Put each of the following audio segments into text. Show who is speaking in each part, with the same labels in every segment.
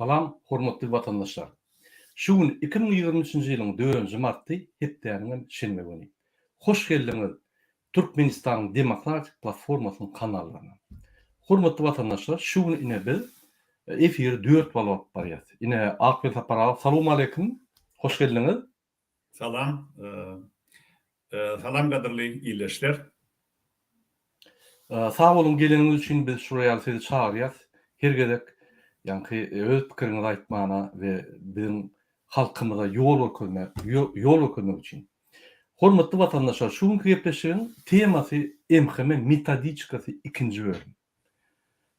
Speaker 1: Salam, hormatly vatandaşlar. Şu gün 2023-nji ýylyň 4-nji marty hepdäniňem şenme güni. Hoş geldiňiz Türkmenistanyň Demokratik Platformasynyň kanallarına. Hormatly vatandaşlar, şu gün ine biz efir 4 bolup barýar. Ine Akbel Tapara, salam aleykum. Hoş geldiňiz.
Speaker 2: Salam. Salam gaderly ýyleşler.
Speaker 1: Sağ olun geleniňiz üçin biz şu ýaly sizi çağırýar. Hergedek ýa-ni öz pikiriňizi aýtmana we bizim halkymyza ýol ökürmek üçin. Hormatly vatandaşlar, şu günkü gepleşigiň temasy MHM metodikasy 2-nji bölüm.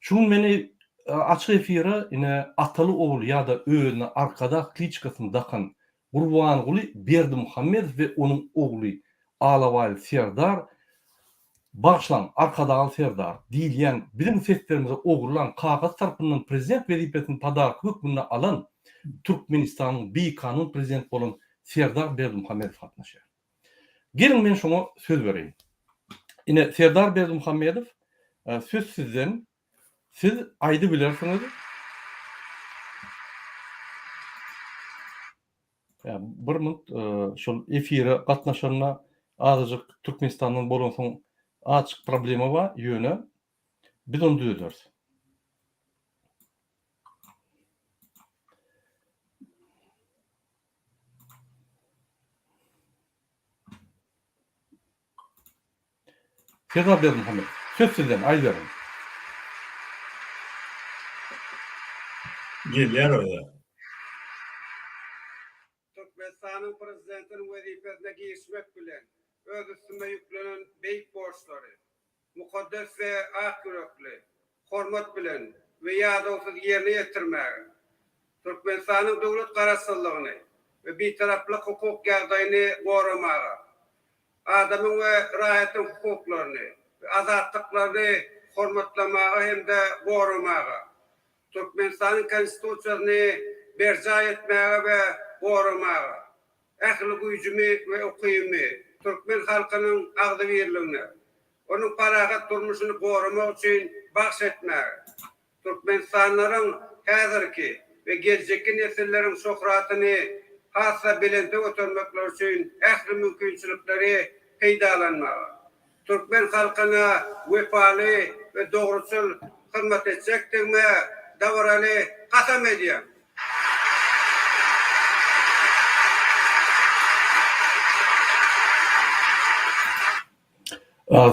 Speaker 1: Şu gün meni açyk efire ine ataly ogul ýa-da öňüne arkada kliçkasyny dakan Gurbanguly Berdimuhammedow we onuň ogly Alawaly Serdar Başlan arkadagy Serdar diýilýän bizim seslerimize ogurlan kagaz tarapyndan prezident wezipesini tadark hökmüne alan Türkmenistanyň beýkanun prezident bolan Serdar Berdimuhammedow gatnaşýar. Gelin men şoňa söz bereyim. Ine Serdar Berdimuhammedow söz sizden. Siz aýdy bilersiňiz. Bir minut şol efire gatnaşanyna azajyk Türkmenistanyň bolan soň açyk problema bar ýöne. Biz onu düzeltiriz. Serdar Berdimuhammedow, söz sizden, aýdy berin.
Speaker 2: Gelýär öýe.
Speaker 3: Türkmenistanyň prezidentiniň wezipesine girişmek bilen öz üstünde yüklenen beýik borçlary, mukaddes we ak yürekli, hormat bilen we ýadawsyz ýerine ýetirmäge, Türkmenistanyň döwlet garaşsyzlygyny we beýtaraplyk hukuk ýagdaýyny goramaga, adamyň we raýatyň hukuklaryny we azatlyklaryny hormatlamaga hem-de goramaga, Türkmenistanyň konstitusiýasyny berja etmäge we goramaga, ähli güýjümi we ukymy Türkmen halkynyň agdy birligine, onuň paragat durmuşyny goramak üçin bahs etmäge, Türkmenistanlaryň häzirki we geljekki nesilleriň şöhratyny hassa bilente götürmekler üçin ähli mümkinçilikleri peýdalanmaga, Türkmen halkyna wefaly we dogruçul hyzmat etjekdigime dawraly kasam edýär.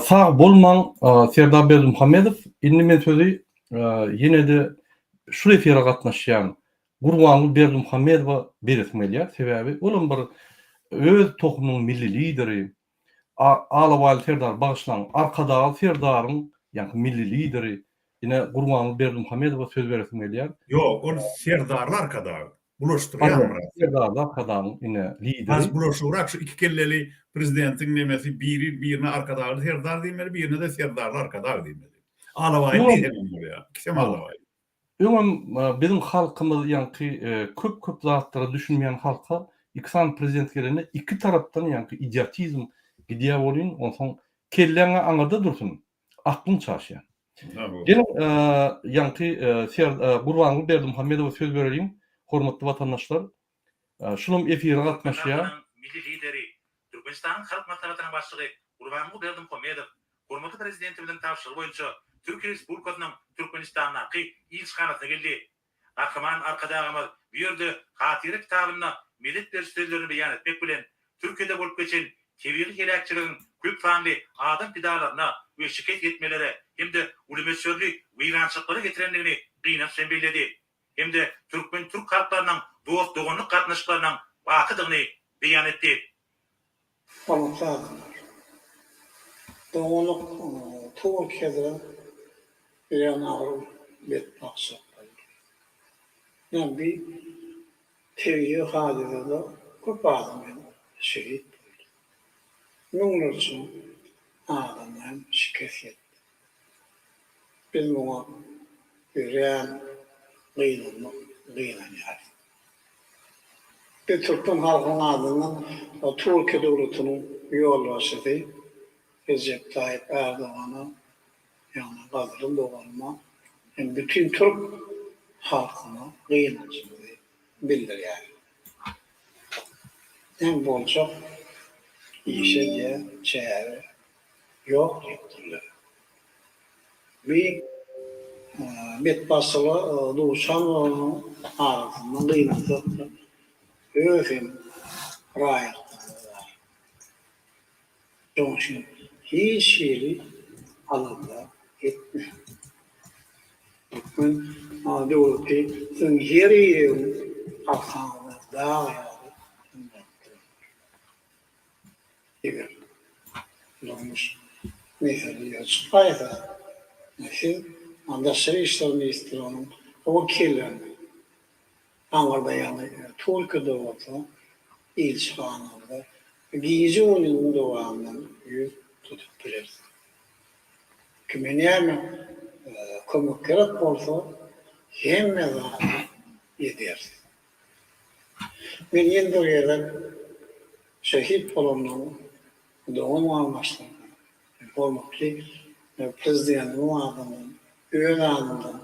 Speaker 1: Sağ bolmaň Serdar Berdimuhammedow, indi men sözi ýene de şu efire gatnaşýan Gurbanguly Berdimuhammedowa beresim gelýär. Sebäbi olam bir öz tohumynyň milli lideri, Alawaly Serdar Başlan arkadagy Serdaryň ýa-ni milli lideri, ine Gurbanguly Berdimuhammedowa söz beresim gelýär.
Speaker 2: Yok, ol Serdarlar arkadagy. Bulaşdyrýar.
Speaker 1: Serdarlar arkadagyň ine lideri.
Speaker 2: Az bulaşyrak şu iki kelleli prezidentin nemesi birine arkadagy Serdar diýmeli, birine de Serdarlar arkadagy diýmeli. Alawaly diýmeli ýa. Kim Alawaly?
Speaker 1: Öňem bizim halkymyz ýa-ni köp zatlary düşünmeýän halka iksan prezident gelene iki tarapdan ýa-ni idiotizm gidýär bolýan, onsoň kelleňe aňyrda dursun. Aklyň çaşýar. Gelin ýa-ni Gurbanguly Berdimuhammedowa söz bereyim. Hormatly vatandaşlar, şunun efire gatnaşýar.
Speaker 4: Milli lideri, Türkmenistanyň halk maslahatynyň başlygy Gurbanguly Berdimuhammedow, hormatly prezidenti bilen tapşyryk boýunça Türkiýe Respublikasynyň Türkmenistanyňky ilçkanasyna geldi. Akman arkadagymyz bu ýerde hatyry kitabyna millet dersleriňi beýan etmek bilen Türkiýede bolup geçen tebiği helakçylygyň köp sanly adam pidalaryna we şikayet etmelere hem de ulemetsözlük weýrançyklary getirendigini gynap sembelledi. Hem de Türk halklarynyň dost-doganlyk gatnaşyklarynyň wakydygyny beýan etdi.
Speaker 5: Doganlyk Türkiýede bir ýa-ni bet maksat. Yani bir tebiği hadisede köp adam şehit boldy. Nunlar üçin adamlar şikayet etdi. Biz muňa ýa gynanýar. Bir Türkmen halkynyň adyndan Türkiýe döwletiniň ýolbaşçysy Recep Tayyip Erdoğan'a, ýa-ni Gazyl Doganma, hem bütün Türk halkyny gynançylygy bildirýär. Hem bolçak işe diye çäre yok diýipdirler. Bir bet basyly duşan arasyndan gynançylyk özüm raýat. Joňşy hiç şeýle alanda etme. Men döwleti sen heri hakda daýa. Eger olmuş mesela Spayda mesela Dışişleri İşleri Ministrliği'nin vekillerini Ankara'da yani Türkiye'de olsa İlçhanı'nda giyici oyunun devamından yüz tutup bilir. Kimin yani komik gerek olsa hem mezarı yeder. Ben yeni bir yerden şehit olanların doğum amaçlı olmaklı prezidentin adından, ön adından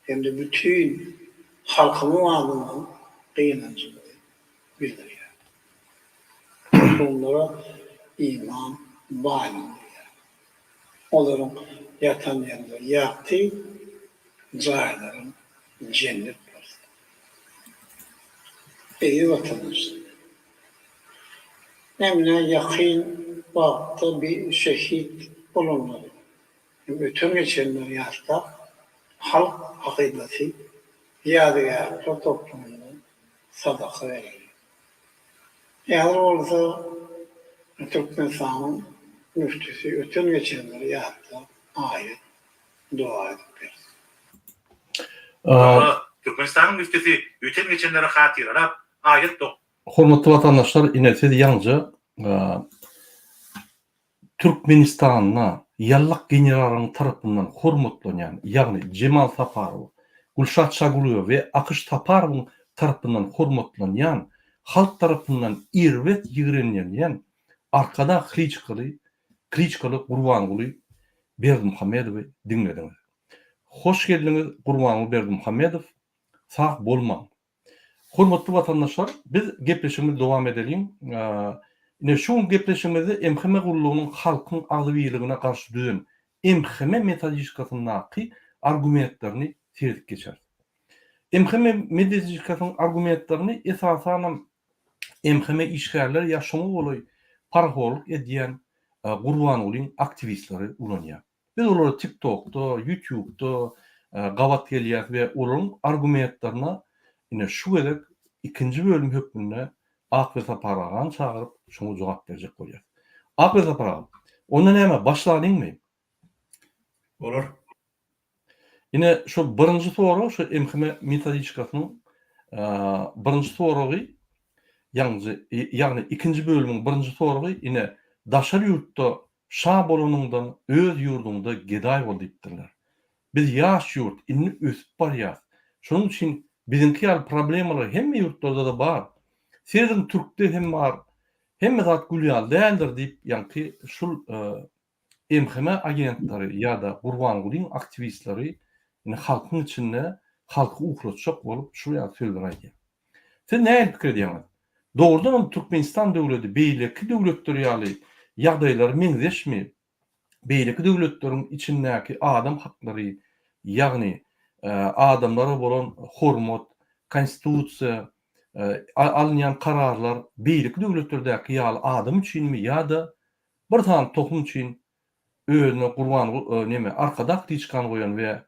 Speaker 5: hem de bütün halkının adından kıyınancılığı bildiriyor. Onlara iman bağlanıyor. Onların yatan yerinde yattığı cayların cennet var. İyi vatandaşlar. Emine yakın vakti bir şehit bulunmadı. Bütün geçenler yaşta halk akidesi yadigarlıkla toplumunda sadaka verilir. Eğer olsa Türkmenistan'ın müftüsü bütün geçenler yaşta ayet dua edip verir.
Speaker 4: Türkmenistan'ın müftüsi öten geçenlere hatırlayıp ayet dok.
Speaker 1: Hormatly vatandaşlar, inesiz ýalňa Türkmenistan'a yallak generalyň tarapyndan hormatlanýan, ýagny Cemal Saparow, Gulşat Şaguliýew we Akyş Taparowyň tarapyndan hormatlanýan, halk tarapyndan irwet ýigrenýän arkada Kliçkaly Gurbanguly Berdimuhammedowy dinlediňiz. Hoş geldiňiz Gurbanguly Berdimuhammedow, sag bolmaň. Hormatly vatandaşlar, biz gepleşigimizi dowam edelim. Ine şu gepleşigimizi MHM gurulugynyň halkyň agzybiyligine garşy düzen MHM metodikasynyň argumentlerini terdik geçer. MHM metodikasynyň argumentlerini esasan MHM işgärler ýaşama boly paraholuk edýän Gurbangulyň aktivistleri ulanýar. Biz olary TikTok'da, YouTube'da gawat gelýär we olaryň argumentlaryna ine şu gerek ikinci bölüm hökmünde Ak ve Saparagan çağırıp şunu cevap verecek koyar. Ak ve Saparagan. Ondan näme başladyň mı?
Speaker 2: Olur.
Speaker 1: Yine şu birinci soru şu MHM metodikasynyň birinci sorugy ýagny ikinci bölümüň birinci sorugy yine daşary ýurtda şa bolanyňdan öz ýurduňda geday bol diýipdirler. Biz ýaş ýurt inni ösüp barýar. Şonuň üçin bizimki problemalar hemme ýurtlarda da bar. Sizin Türk'te hem var, hem zat gülýal däldir diýip, ýa-ni şul MHM agentleri ýa-da Gurbangulyň aktivistleri ine halkyň içinde halky ukratjak bolup şu ýa sözler aýdýar. Siz näme pikir edýäňiz? Doğrudan Türkmenistan döwleti beýleki döwletler ýaly ýagdaýlary meňzeşmi? Beýleki döwletleriň içindäki adam haklary, ýagny adamlara bolan hormat, konstitusiýa, alınýan kararlar beýleki döwletlerdäki ýaly adam üçinmi ýa-da bir tan toplum üçin özüne Gurban arkada Kliçkan goýan we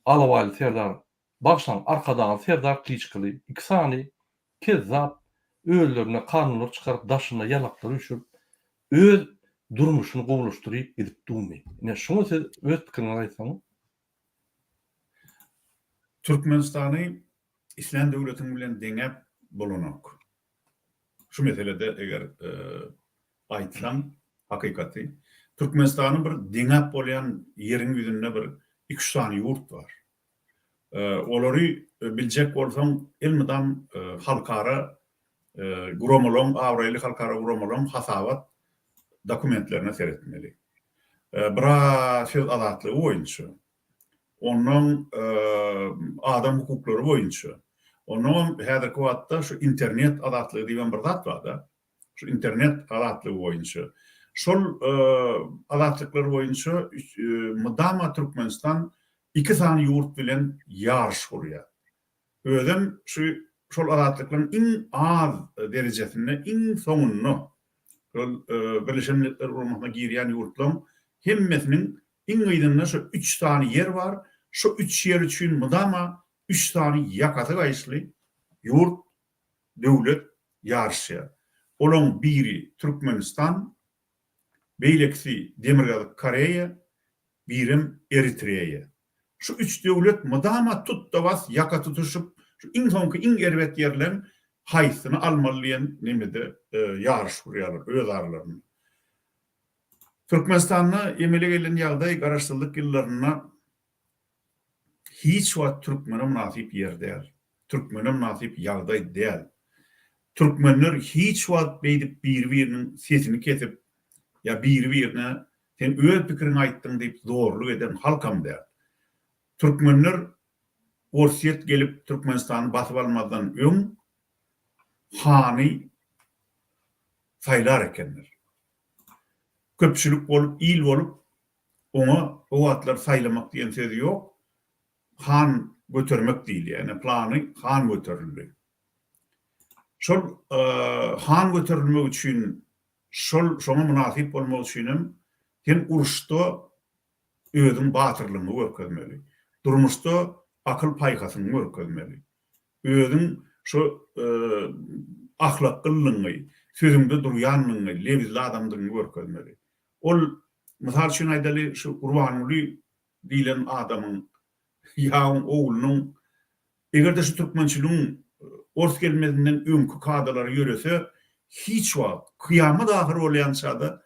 Speaker 1: alawaly serdar başlan arkadaky serdar Kliçkaly ikisany kezzap öýlerine kanunlar çykaryp daşyna ýalaklary üşüp öz durmuşyny gowlaşdyryp gidip durmy. Ine şunu siz öz pikiriňizi aýtsaňyz.
Speaker 2: Türkmenistany İslam döwletiň bilen deňep bolanok. Şu meselede eger aýtsaň hakykati Türkmenistanyň bir deňep bolýan ýeriň ýüzünde bir 2 tane ýurt bar. Olary biljek bolsaň ilmidan halkara guromolog, Awraýly halkara guromolog hasabat dokumentlerine seretmeli. Bira söz azatlygy boýunça onun adam hukukları boyunça. Onun häzirki wagtda şu internet adatlygy diýen bir zat bar da. Şu internet adatlygy boyunça. Şol adatlyklar boyunça mudama Türkmenistan iki sany ýurt bilen ýarş gurýar. Özüm şol adatlyklaryň iň az derejesinde, iň soňuny Birleşen Milletler Guramagyna girýän ýurtlaryň hemmesiniň iň ýygynyna şu 3 tane yer var. Şu 3 yer üçin mudama 3 tane ýakaty gaýşly ýurt, döwlet ýarşýar. Olaň biri Türkmenistan, beýlekisi Demirgazy Koreýa, birim Eritreýa. Şu 3 döwlet mudama tutdabas ýaka tutuşyp şu iň soňky iň erbet ýerlerin haýsyny almalyan nemede ýarş gurýarlar, öz aralaryny. Türkmenistanyň emele gelen ýagdaý garaşdyrlyk ýyllaryna hiç wagt Türkmene münasip yer däl. Türkmene münasip ýagdaý däl. Türkmenler hiç wagt beýdip bir-biriniň sesini kesip ya bir-birine sen öz pikirini aýtdyň diýip zorluk eden halkam däl. Türkmenler Orsiýet gelip Türkmenistany basyp almadan öň hany saýlar ekenler. Köpçülük bolup, il bolup ona o wagtlar saýlamak diýen söz ýok. Han götürmek diýil, ýani plany han götürildi. Şol han götürilmek üçin şoňa münasip bolmak üçin sen uruşda özüň batyrlygyny görkezmeli. Durmuşda akıl paýgasyny görkezmeli. Özüň şu ahlaklylygyny, sözüňde durýanlygyny, lewizli adamdygyny görkezmeli. Ol mysal üçin aýdaly şu Gurbanyly diýilen adamyň ýa-da oğlunyň egerde şu türkmençiligiň ors gelmedinden öňkü kadrlary ýörese hiç wagt kıyamet ahir bolýan çağda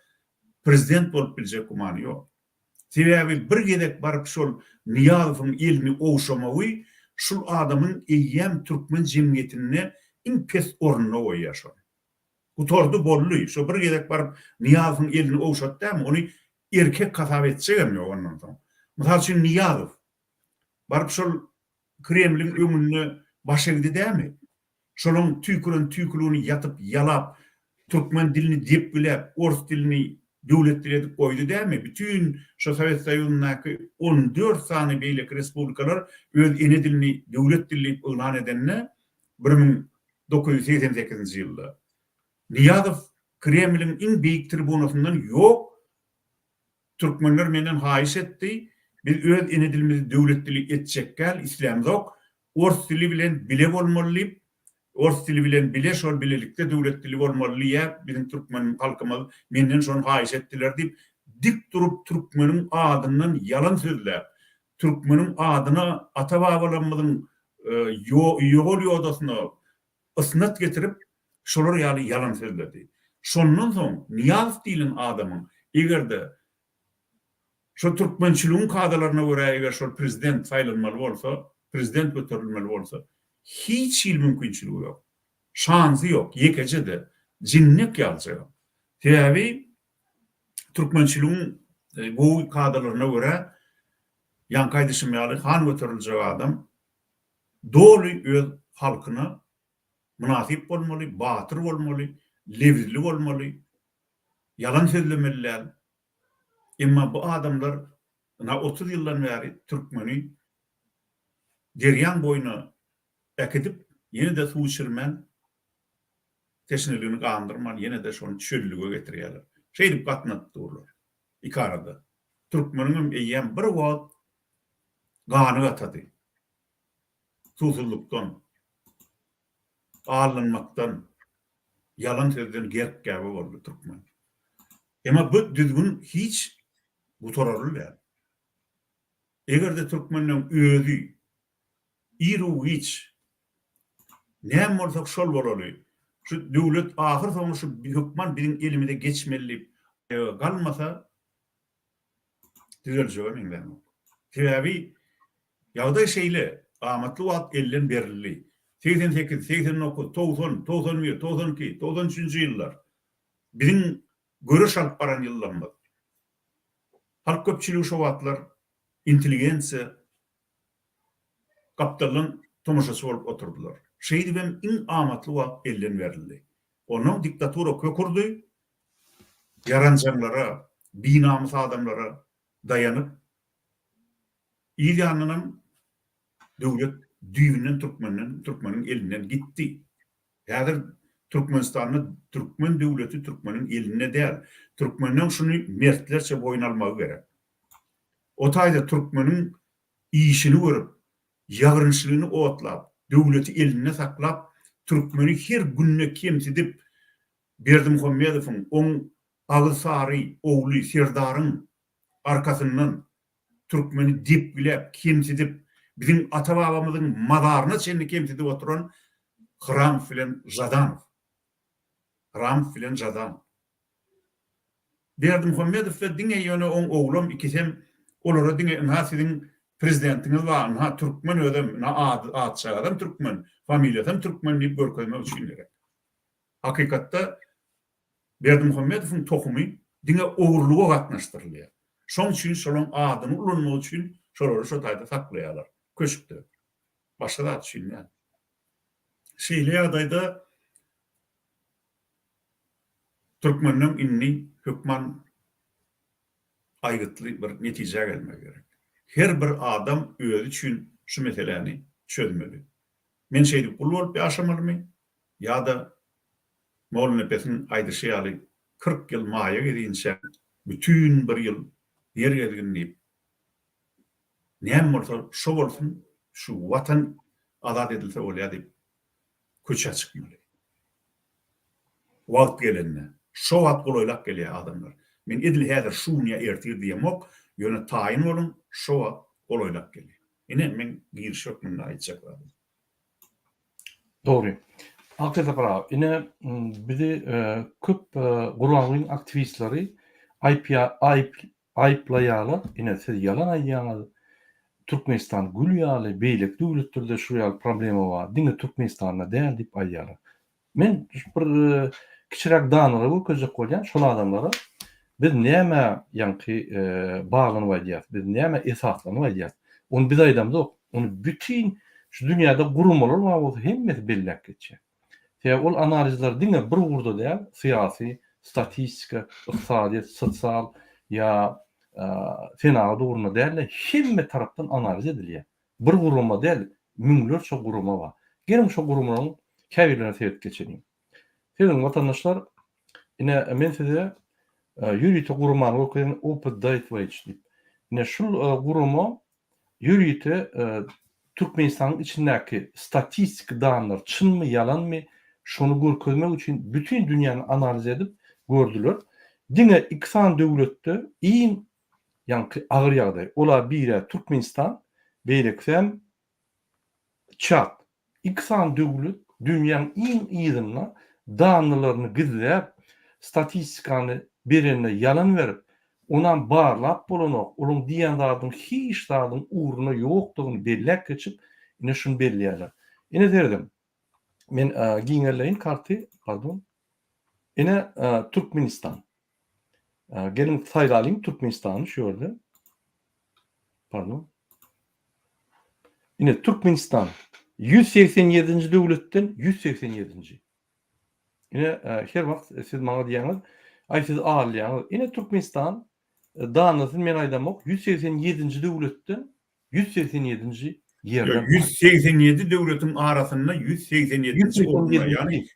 Speaker 2: prezident bolup biljek gumany ýok. Sebebi bir gedek barıp şol Niýazowyň elini owşamagy şol adamyň eýýem türkmen jemgyýetine iň pes ornuna goýýar şol. Bu tordu bolly. Şo bir gedek barıp Niýazowyň elini owşatdym, ony erkek kasap etjegem ýok ondan soň. Mysal üçin Niýazow barıp şol Kremliň öňünde baş egdi dämi? Şolun tüýkülüni yatıp yalap, Türkmen dilini dep bilep, ors dilini döwlet dili edip goýdy dämi? Bütün şu Sowet Soýuzynyňky 14 sany beýlek respublikalar öz ene dilini döwlet dili edip ýylan edenne 1988-nji ýylda. Niýazow Kremliň iň beýik tribunasyndan ýok, Türkmenler menden haýyş etdi, biz öz ene dilimizi döwlet dili etjekkäl islamzok, ors dili bilen bile bolmaly. Ors dili bilen bile şol bilelikde döwlet dili bolmaly ýa bizim türkmen halkymyz menden şonu haýyş etdiler diýip dik durup türkmeniň adyndan yalan sözler. Türkmeniň adyna ata-babalarymyzyň ýol ýoldasyna ysnat getirip şolar ýaly yalan sözlerdi. Şondan soň Niýazow diýilen adamyň egerde şu türkmençiligiň kadrlaryna görä eger şol prezident saýlanmaly bolsa, prezident göterilmeli bolsa hiç il mümkinçiligi ýok. Şansy ýok, ýekejede jinnek ýalçy. Täbi türkmençiligiň bu kadrlaryna görä ýanky aýdyşmaly han göteriljek adam doly öz halkyna münasip bolmaly, batyr bolmaly, lewizli bolmaly, yalan sözlemeliler. Emma bu adamlar 30 ýyldan beri türkmeni deryan boyuna ekidip yine de suw içirmen teşneligini gandyrman, yine de şonu çöllüge getirýärler. Şeýdip gatnatdylar. İki arada. Türkmeniň eýýän bir wagt gany gatady. Susuzlukdan, ağlanmaktan, yalan sözden gerk gaby boldy Türkmen. Emma bu düzgün hiç bu torarlylar. Egerde Türkmeniň özü iru hiç näme bolsa şol bolaly. Şu döwlet ahir soňy şu hükman biziň elimizde geçmeli galmasa düzeljek menden. Täbi ýagdaý şeýle amatly wagt elden berildi. 88, 89, 90, 91, 92, 93-nji ýyllar biziň görüş alyp baran ýyllarmyz. Halk köpçüligi şu wagtlar intelligensiýa, kaptalın tomaşası bolup oturdular. Şeýdi hem iň amatly wagt elden berildi. Onuň diktatura kökurdy. Yaranjanlara, binamys adamlara dayanıp İran'ın döwlet düýbünden Türkmeniň elinden gitdi. Häzir Türkmenistan'ı Türkmen döwleti Türkmeniň eline däl. Türkmeniň şunu mertlerçe boyun almagy gerek. O taýda Türkmeniň işini görüp, ýagrynçylygyny otlap, döwleti eline saklap, Türkmeni her günne kemsidip Berdimuhammedowyň oň Agy Sary ogly Serdaryň arkasyndan Türkmeni dipgilep, kemsidip, bizim ata-babamyzyň mazaryna çenli kemsidip oturan Hram filan Jadan. Berdimuhammedow da diňe ýöne oň oglum ikisem olara diňe siziň prezidentiniz bar, Türkmen ödem, ad adam Türkmen, familiýasam Türkmen diýip görkezmek üçin gerek. Hakykatda Berdimuhammedowyň tohumy diňe ogurluga gatnaşdyrylýar. Şoň üçin şolaň adyny ulanmak üçin şolary şo taýda saklaýarlar. Köşükde. Başga da üçin ýa. Şeýle ýagdaýda Türkmeniň inni hökman aýgytly bir netije gelmek gerek. Her bir adam özü üçin şu meseleni çözmeli. Men şeýdi bul bolup ýaşamalymy ýa-da Moğol nepesini aýdyşýaly 40 ýyl maýa gidinçe bütün bir ýyl yer gelginleyip näme bolsa şo bolsun, şu watan azat edilse bolýar diýip köçe çykmaly. Wagt gelende şo wagt golaýlak gelýär adamlar. Men edil häzir şuňa ertir diýemok, ýöne taýin bolun, şo wagt golaýlak gelýär. Ine men girşok men aýtjak bar.
Speaker 1: Doğru. Hakikaten bravo. Yine bizi köp Gurbanlyň aktivistleri ayıplayalar. Yine siz yalan aýdýaňyz. Türkmenistan gülýäli, beýlik döwletlerde şu ýaly problema bar. Diňe Türkmenistanda däl diýip aýdýalar. Men bir kiçirek danlara gökezek bolýan şol adamlara biz näme ýanky baglanyp aýdýar, biz näme esaslanyp aýdýar. Onu biz aýdamyk, onu bütün şu dünýäde gurumlar bar, hemmesi bellek geçýär. Ol analizler diňe bir gurda däl, syýasy, statistika, ykdysadyýat, sosial ýa fena dogruny däl, hemme tarapdan analiz edilýär. Bir guruma däl, müňlerçe guruma bar. Gelin şu gurumlaryň käbirlerine sebep geçelim. Sevgili vatandaşlar, yine men size Yürüyte gurumany okuyan Open Date Wage diýip. Yine şu guruma Yürüyte Türkmenistanyň içindäki statistik danlar çynmy, ýalanmy, şonu görkezmek üçin bütün dünýäni analiz edip gördüler. Diňe iksan döwletde iň ýanky agyr ýagdaý. Olar biri Türkmenistan, beýleksem Çad. İksan döwlet dünýäniň iň ýygyna danlaryny gizläp, statistikany berene ýalan berip, onan barlap bolanok, onuň diýenlärden hiç dadyň uğruna ýokdugyny bellek geçip, ine şunu belliýärler. Ine derdim, men giňerleýin karty, pardon. Ine Türkmenistan. Gelin saýlalyň Türkmenistany şu ýerde. Pardon. Ine Türkmenistan 187-nji döwletden 187-nji. Ine her wagt siz maňa diýäňiz, ay siz ağırlayan. Yine Türkmenistan dağınızın men aydamok 187. döwletden 187. yerden.
Speaker 2: 187 döwletin arasında 187. olma yani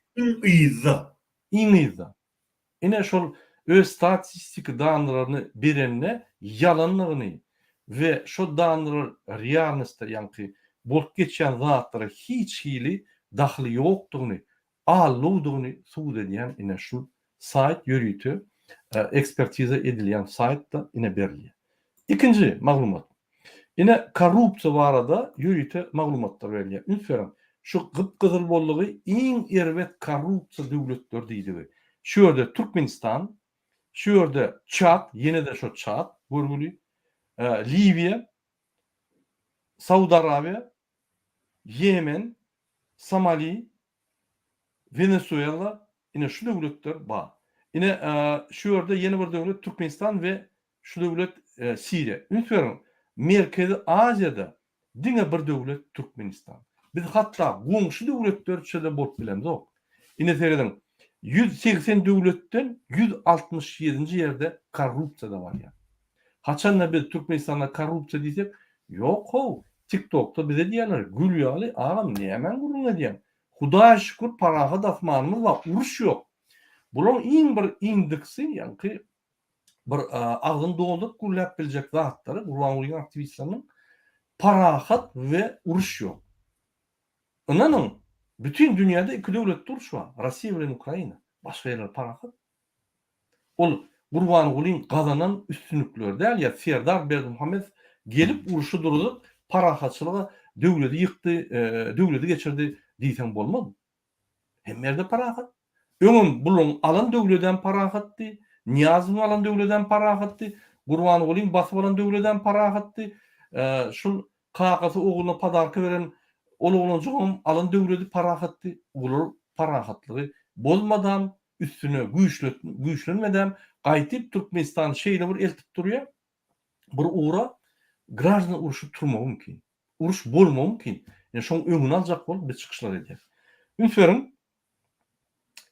Speaker 1: İňizda. Yine şol öz statistik dağınlarını berenine yalanlarını ve şu dağınlar realistler yani bolup geçen zatlara hiç hili dahli yoktuğunu, alluduğunu suud ediyen yine şu site yürütü ekspertize edilen site'da yine berliýär. İkinci maglumat. Yine korrupsiýa barada yürütü maglumatlar berliýär. Ünsüren şu gypgyzyl bollugy iň erwet korrupsiýa döwletler diýdi. Şu ýerde Türkmenistan, şu ýerde Çad, ýene de şu Çad, görgüli, Libiýa, Saudy Arabiýa, Yemen, Somali, Venezuela, yine şu döwletler bar. Yine şu ýerde ýene bir döwlet Türkmenistan ve şu döwlet Siriýa. Ünsüren Merkezi Aziýada Diňe bir döwlet Türkmenistan. Biz hatda goňşy döwletler içinde bolup bilemzok. Ine sereden 180 döwletden 167-nji ýerde korrupsiýa da bar ya. Haçanda biz Türkmenistan'da korrupsiýa diýsek, ýok ho. TikTok'ta bize diýerler, gülýaly, agam nämen gurulňa diýen. Hudaýa şükür paraha dafmanymyz bar, uruş ýok. Bular iň bir indeksi, ýani bir agyn doldurup gürläp biljek zatlary, Gurbanuly aktivistlarynyň parahat we uruş ýok. Inanyň bütün dünýäde iki döwlet uruş bar, Rossiýa bilen Ukraina. Başga ýerler parahat. Ol Gurbanulyň gazanan üstünlükleri däl ya, Serdar Berdimuhammed gelip uruşy durdup parahatçylyga döwleti ýykdy, döwleti geçirdi diýsen bolmaz. Hemmerde parahat. Öňüm buluň alan döwletden parahatdy, Niyazyň alan döwletden parahatdy, Gurbanulyň basyp alan döwletden parahatdy. Şol kakasy oğluna padarka veren olagynjygym alan döwleti parahatdy. Bular parahatlygy bolmadan, üstüne güýçlenmeden gaýtyp Türkmenistan şeýle bir eltip durýar. Bir uğra grajdan uruşup turmagy mümkin. Uruş bolmagy mümkin. Ýani şoň öňüni aljak bolup bir çykyşlar edýär. Ünsürin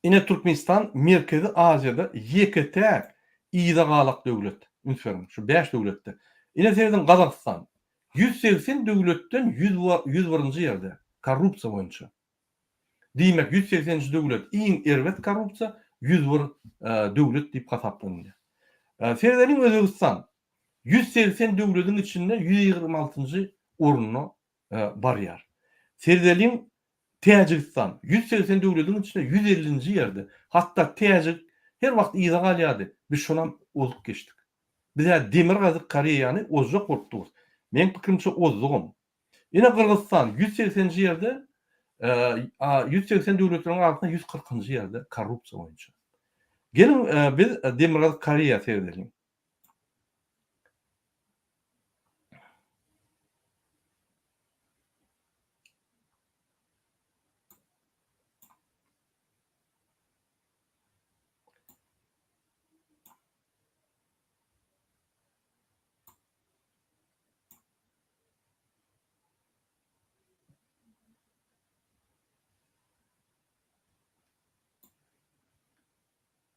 Speaker 1: ine Türkmenistan Merkezi Aziýada ýeketäk ýyda galak döwlet. Ünsürin şu 5 döwletde. Ine serden Gazakistan 180 döwletden 101-nji ýerde korrupsiýa boýunça. Diýmek 180-nji döwlet iň erwet korrupsiýa 101 döwlet diýip hasaplanýar. Serdeniň Özbegistan 180 döwletiň içinde 126-njy orunna barýar. Serdeniň Täjikistan 180 döwletiň içinde 150-nji ýerde. Hatda Täjik her wagt ýyda galýady. Biz şonam ozup geçdik. Bize demir gazyk Koreýany ozjak bolupdyr. Men pikirimçe ozdugum. Ine Kırgızstan 180-nji ýerde, 180 döwletleriň arasynda 140-njy ýerde korrupsiýa boýunça. Gelin biz demir gazyk Koreýa seyredelim.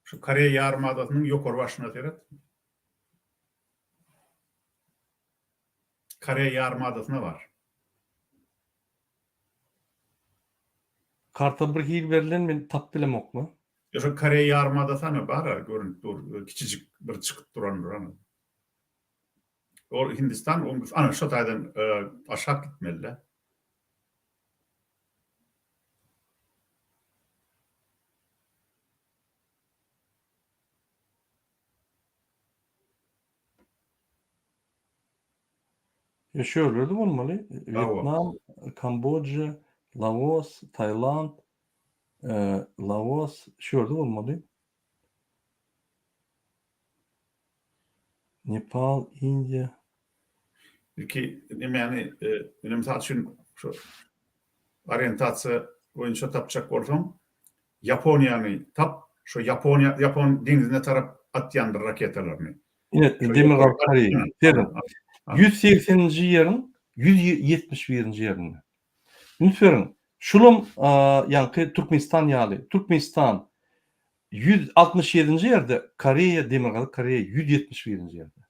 Speaker 2: Şu Koreýa ýarymadasynyň ýokary başyna seret. Koreýa ýarymadasyna bar.
Speaker 1: Karta bir hil berilen men tap bilemokmy?
Speaker 2: Şu Koreýa ýarymadasyna bar, görünüp dur, kiçijik bir çykyp duran. O Hindistan, ana şu taýdan aşağı gitmeli.
Speaker 1: Şöyle de bolmaly. Vietnam, Kamboja, Laos, Tayland, Laos şöyle de bolmaly. Nepal, India.
Speaker 2: Ki yani benim için şu orientasiya boyunca tapacak bolsam Japonya'nı tap, şu Japon denizine taraf atyandır raketlerini.
Speaker 1: Evet, demir Koreýa. Dedim. 180-nji ýerin 171-nji ýerinde. Ünsürin şulum ýani Türkmenistan ýaly. Türkmenistan 167-nji ýerde, Koreýa demir gazyk Koreýa 171-nji ýerde.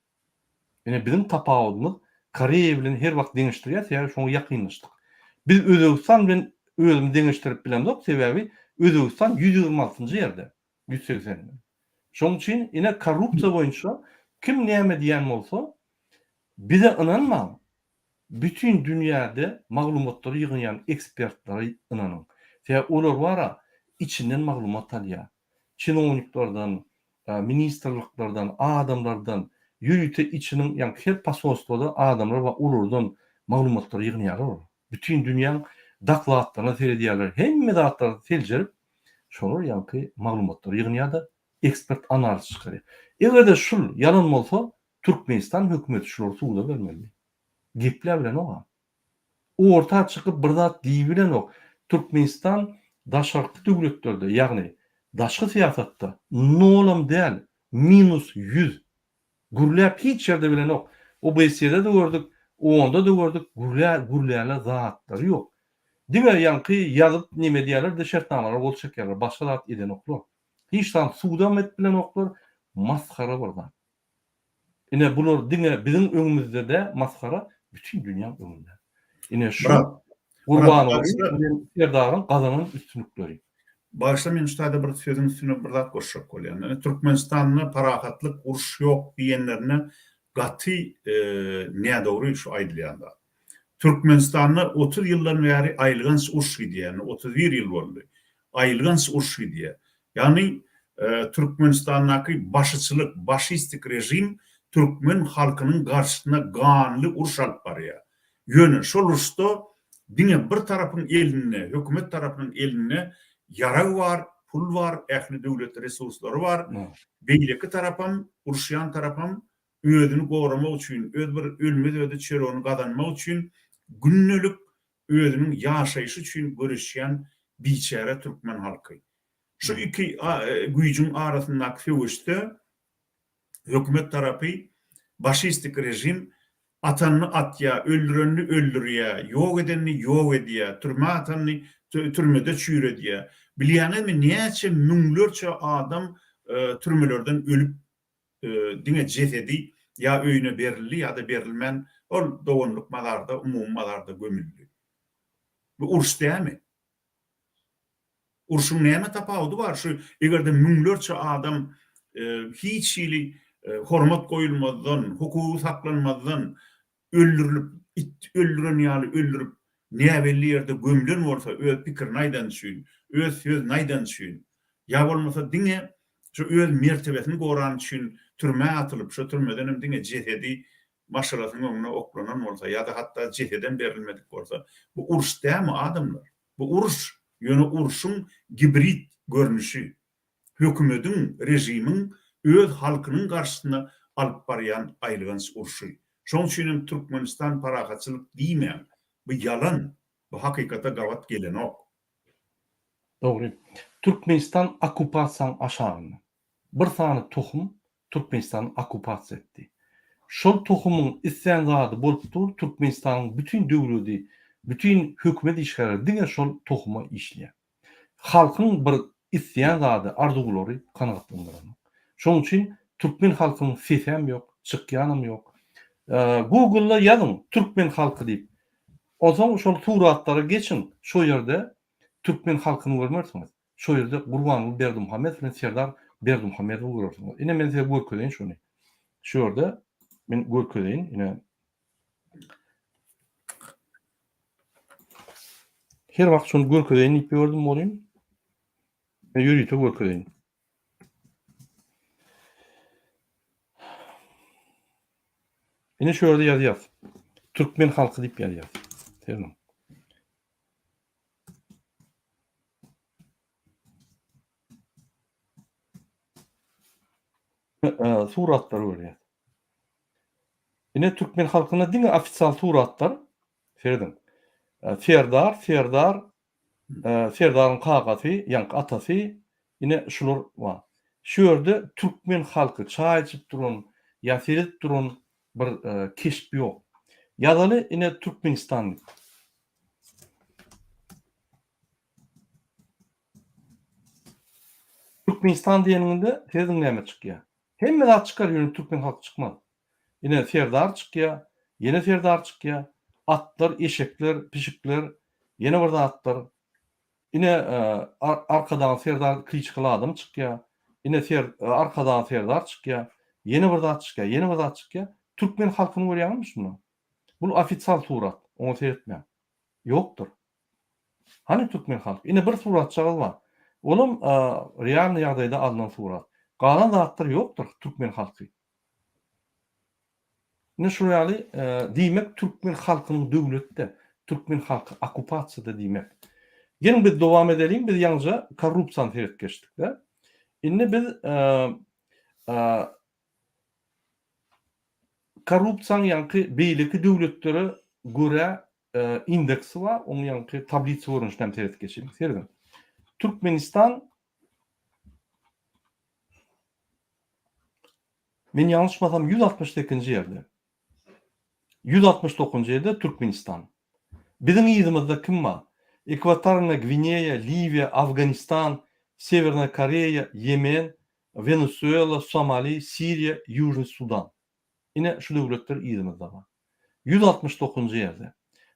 Speaker 1: Ýani bizim tapawudymyz Koreýa bilen her wagt deňişdirýär, ýa-ni şoňa ýakynlaşdyk. Biz Özbegistan bilen özümi deňişdirip bilemdik, sebebi Özbegistan 126-njy ýerde, 180. Şoň üçin ine korrupsiýa boýunça kim näme diýen bolsa, bize inanma. Bütün dünýäde maglumatlary ýygnýan ekspertlere inanyň. Sebäp olar bara içinden maglumat alýar. Çinovniklardan, ministrliklerden, adamlardan, ýürüte içiniň, ýani her pasolstwada adamlar we olurdan maglumatlary ýygnýarlar. Bütün dünýäň daklatlaryna seredýärler. Hemme daklary seljerip, şolar ýani maglumatlary ýygnýarda ekspert analiz çykarýar. Egerde şul ýalan bolsa, Türkmenistan hökümeti şular suwda bermeli. Gepler bilen oga. O orta çykyp bir zat diýip bilen ok. Türkmenistan daşarkly döwletlerde, ýagny daşky siýasatda nolam däl, -100 gürläp hiç ýerde bilen ok. O BSD-de gördük, Onda da gördük gurlärler zatlary ýok. Diňe ýanky ýazyp nime diýerler de şertnamalar bol çekerler. Başga zat eden oklar. Hiç tam suwda met bilen oklar maskara bolgan. Ine bular diňe bizim öňümizde de maskara bütün dünýä öňünde. Ine şu
Speaker 2: Bırak.
Speaker 1: Gurban
Speaker 2: Başta-
Speaker 1: olayım, Serdar'ın kazanın üstünlükleri.
Speaker 2: Başta men ştada bir sözün üstüne bir zat goşup bolýan. Yani Türkmenistanyň parakatlyk uruş ýok diýenlerine gaty ne dogry şu aýdylýanda. Türkmenistanyň 30 ýyldan bäri aýlygans uruş diýen, 31 ýyl boldy. Aýlygans uruş diýen. Yani Türkmenistanyň başçylyk, başistik rejim Türkmen halkynyň garşysyna ganly uruş alyp barýar. Ýöne şol uruşda diňe bir tarapyň eline, hökümet tarapynyň eline yara var, pul var, ähli döwlet resurslary var. Beýleki tarapam, uruşýan tarapam özüni goramak üçin, öz bir ölmez öde çeroni gazanmak üçin günnelik özüniň ýaşaýyşy üçin görüşýän biçare türkmen halky. Şu iki güýjüň arasyndaky söwüşde hökümet tarapy başistik rejim atanny atya, öldürenni öldürýär, ýok edenni ýok edýär, türme atanny türmede çüýür edýär. Bilýänmi näçe müňlerçe adam türmelerden ölüp diňe jesedi ya öýüne berildi ya da berilmän ol dowonluk malarda, umum malarda gömüldi. Bu uruş dämi? Uruşun näme tapawdy bar? Şu egerde müňlerçe adam hiç ýyly hormat goýulmazdan, hukuky saklanmazdan öldürilip, öldüren ýaly öldürüp näbelli ýerde gömülen bolsa öz pikir naýdan düşün, öz söz naýdan düşün. Ya bolmasa diňe şu öz mertebesini goran üçin türme atylyp, şu türmeden hem diňe jesedi maşarasyň öňüne oklanan bolsa ya da hatda jeseden berilmedik bolsa, bu uruş dämi adamlar? Bu uruş ýöne uruşyň hibrit görnüşi. Hökümetiň, rejimiň öz halkynyň garşysyna alyp barýan aýlygans uruşy. Şoň üçin Türkmenistan parakatçylyk diýmän. Bu yalan, bu hakykata gawat gelen ok.
Speaker 1: Doğru. Türkmenistan okupasiýasyň aşagyny. Bir sany tohum Türkmenistany okupasiýa etdi. Şol tohumyň isleň zady bolup dur Türkmenistanyň bütün döwleti, bütün hökümet işgärleri diňe şol tohuma işleýär. Halkyň bir isleň zady, arzulary kanagatlandyran. Şoň üçin Türkmen halkynyň sesem ýok, çykýanym ýok. Google'da ýazyň Türkmen halky diýip. Ozan şol suratlary geçin. Şo ýerde Türkmen halkyny görmersiňiz. Şo ýerde Gurbanly Berdimuhammed bilen Serdar Berdimuhammedowy görürsiňiz. Ine men size görkedeýin şonu. Şu ýerde men görkedeýin ine her wagt şonu görkedeýin diýip gördüm bolýan. Men ýürüýte görkedeýin. Ine şu ýerde ýazýar. Türkmen halky diýip ýazýar. Tamam. Suratlar görýär. Ine Türkmen halkyna diňe ofisial suratlar serdim. Serdaryň kagaty, ýanky atasy, ine şular bar. Şu ýerde Türkmen halky çay içip duran, ýa duran bir keşp ýok. Ýazaly ine Türkmenistan. Türkmenistan diýeninde tezin näme çykýar? Hemme zat çykar, ýöne Türkmen halky çykmaz. Ine Serdar çykýar, ýene Serdar çykýar, atlar, eşekler, pişikler, ýene bir atlar. Ine arkadan Serdar kıyçykly adam çykýar. Ine arkadan Serdar çykýar, ýene bir zat çykýar, ýene bir zat çykýar. Türkmen halkyny görýärmisiniz? Bu ofisial surat, onu seyretmeýän. Ýokdur. Hani Türkmen halky? Ine bir suratçagy bar. Olum real ýagdaýda alynan surat. Galan zatlar ýokdur Türkmen halky. Ne şu ýaly diýmek Türkmen halkynyň döwletde, Türkmen halky okupasiýada diýmek. Gelin biz dowam edelim. Biz ýalnızca korrupsiýany seyretgeçdik de. Indi biz korrupsiýanyň ýanky beýleki döwletlere göre indeksi var. Onu ýanky tabliça görünüşden seyretgeçelim. Seyredin. Türkmenistan men ýalnysmasam 162-nji ýerde. 169-njy ýerde Türkmenistan. Bizim ýerdimizde kim var? Ekwatorna Gvineya, Liviya, Afganistan, Severna Koreya, Yemen, Venezuela, Somali, Siriya, Ýužny Sudan. Ine şu döwletler ýerdimizde var. 169-njy ýerde.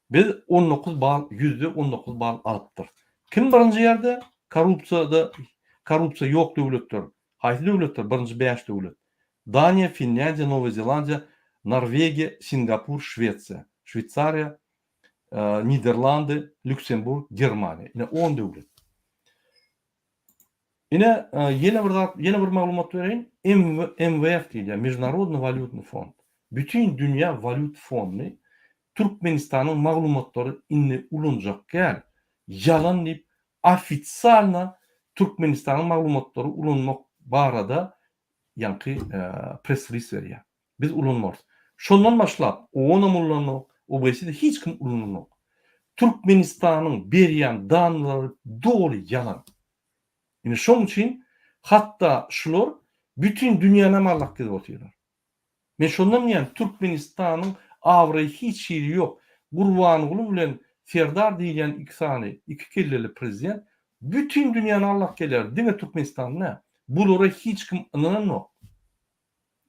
Speaker 1: Biz 19 bal, %19 bal alypdyr. Kim birinji ýerde? Korrupsiýa ýok döwletler. Haýsy döwletler? Birinji 5 döwlet. Daniya, Finlandiya, Nowa Zelandiya, Norvegiya, Singapur, Şwetsiýa, Şweýtsariýa, Niderlandy, Lüksemburg, Germaniýa. Ine 10 döwlet. Ine ýene bir maglumat bereýin. MVF diýilýär, Международный валютный фонд. Bütün Dünya Valut Fondu Türkmenistan'ın maglumatları inni ulunjak gel. Yalan deyip ofitsialna Türkmenistan'ın maglumatları ulunmak barada yankı press release berýär. Biz ulunmaz. Şondan başlap onam ulunmak, o de hiç kim ulunmak. Türkmenistan'ın berýän danlary dogry yalan. Ine şoň üçin hatta şular bütün dünýäne mallak edip oturýarlar. Men şondan diýen Türkmenistan'ın awry hiç ýeri ýok. Gurbanoğlu bilen Serdar diýen iki kelleli prezident bütün dünýäni allak geler. Diňe Türkmenistan ne? Bulara hiç kim inanmok.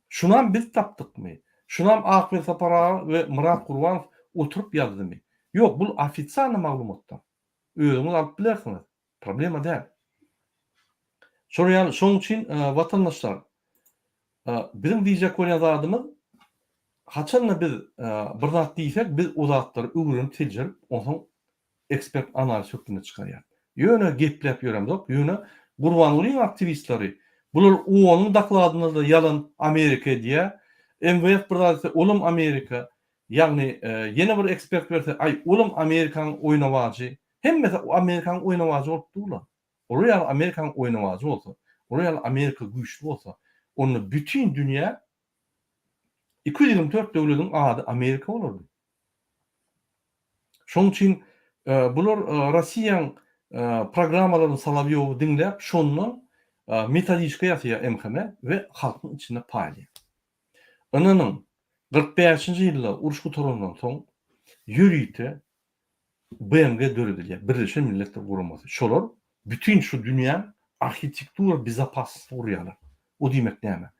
Speaker 1: Şunam biz tapdykmy? Şunam Ahmet Sapara ve Murat Gurbanov oturup ýazdymy? Ýok, bu ofitsialny maglumatlar. Özüňiz alyp bilersiňiz. Problema däl. Şoň üçin watandaşlar bizim diýjek bolýan zadymyz haçanla biz bir zat diýsek biz o zatlary öwrenip teljirip oňa ekspert analiz hökmüne çykarýar. Ýöne geplep ýöremdik, ýöne Gurbanoğluň aktivistleri bular oňuň dakladyna da yalan Amerika diýe. MVF bir zat olum Amerika, ýagny ýene bir ekspert berse ay olum Amerikanyň oýnawajy, hemme Amerikanyň oýnawajy bolup durlar. Oraya Amerikanyň oýnawajy bolsa, oraya Amerika güýçli bolsa, onu bütün dünýä 224 döwletiň ady Amerika bolardy. Şoň üçin bular Russiýanyň programmalaryny Solovyowy dinläp, şondan metodika ýasaýar MHM we halkyň içinde paýlaýar. Anynyň 45-nji ýylda uruş gutaryndan soň ýürüýte BMG döredilýär. Birleşen Milletler Guramasy. Şolar bütün şu dünýä arhitektura bezapaslygy urýarlar. O diýmek näme?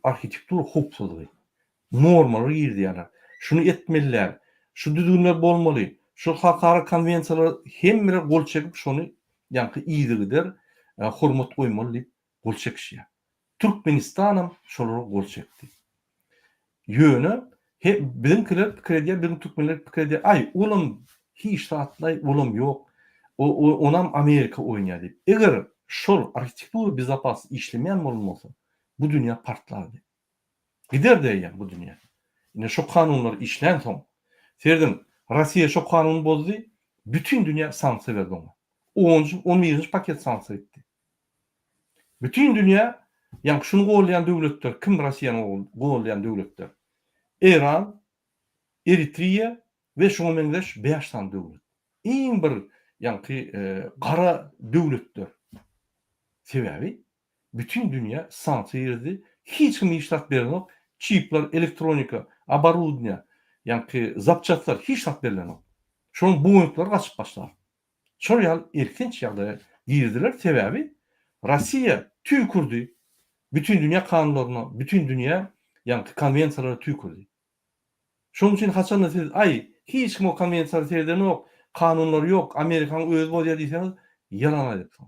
Speaker 1: Arhitektura hopsuzluğu. Normalar ýerdiýärler. Şunu etmeliler. Şu düzgünler bolmaly. Şu halkara konvensiyalar hemmire gol çekip şonu ýanky iýdigidir, hormat goýmaly diýip gol çekişýär. Türkmenistanam şolara gol çekdi. Ýöne bizimkiler pikirdiýär, bizim türkmenler pikirdiýär. Ay, olam hiç taatly olam ýok. Onam Amerika oýnýar diýip. Eger şol arhitektura bezapasy işlemeýän bolmasa, bu dünýä partlardy. Gider diýýär bu dünýä. Ine şu kanunlar işlen soň, serdim Russiýa şu kanuny bozdy, bütün dünýä sanksiýa berdi ona. 11-nji paket sanksiýa etdi. Bütün dünýä, ýa-ni şunu golayan döwletler, kim Russiýany golayan döwletler? Iran, Eritreýa we şoňa meňzeş 5 tan döwlet. Iň bir ýa-ni gara döwletler. Sebebi bütün dünýä sanksiýa berdi. Hiç kim işlat bermok. Çipler, elektronika, оборудование, ýa-ni zapçatlar hiç tat berilenok. Şoň boýunlar gaçyp başlar. Şol erkinç ýagdaýa girdiler. Sebebi Russiýa tüýkurdy. Bütün dünýä kanunlaryna, bütün dünýä ýa-ni konvensiýalara tüýkurdy. Şoň üçin haçan da siz ay hiç kim o konvensiýalara terdenok, kanunlar ýok, Amerikanyň öz bolýar diýseniz ýalan aýdypsyň.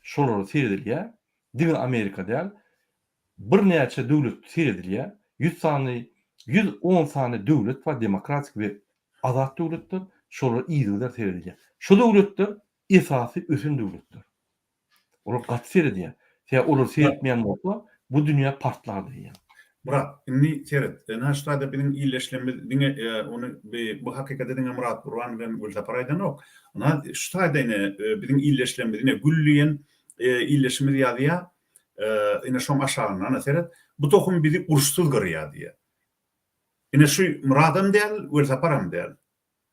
Speaker 1: Şolary seredilýär. Diňe Amerika däl. Bir näçe döwlet seredilýär. 110 sany döwlet we demokratik we azat döwletler, şolar iýdiler seredilýär. Şu döwletler esasy ösün döwletler. Olar gaty seredilýär. Olar seretmeýän bolsa, bu dünýä partlardy diýär.
Speaker 2: Murat, inni seret. Naştada biziň iýleşmemiz diňe onu bu hakykatda diňe Murat Gurban bilen Gülzaparaydan ok. Ona şu taýda biziň iýleşmemiz diňe güllüýen iýleşmemiz ýadyýar. Ine şoň aşagyna ana seret. Bu tohum bizi urşsuz gyrýar diýär. Ine şu Muradam däl, Gülzaparam däl.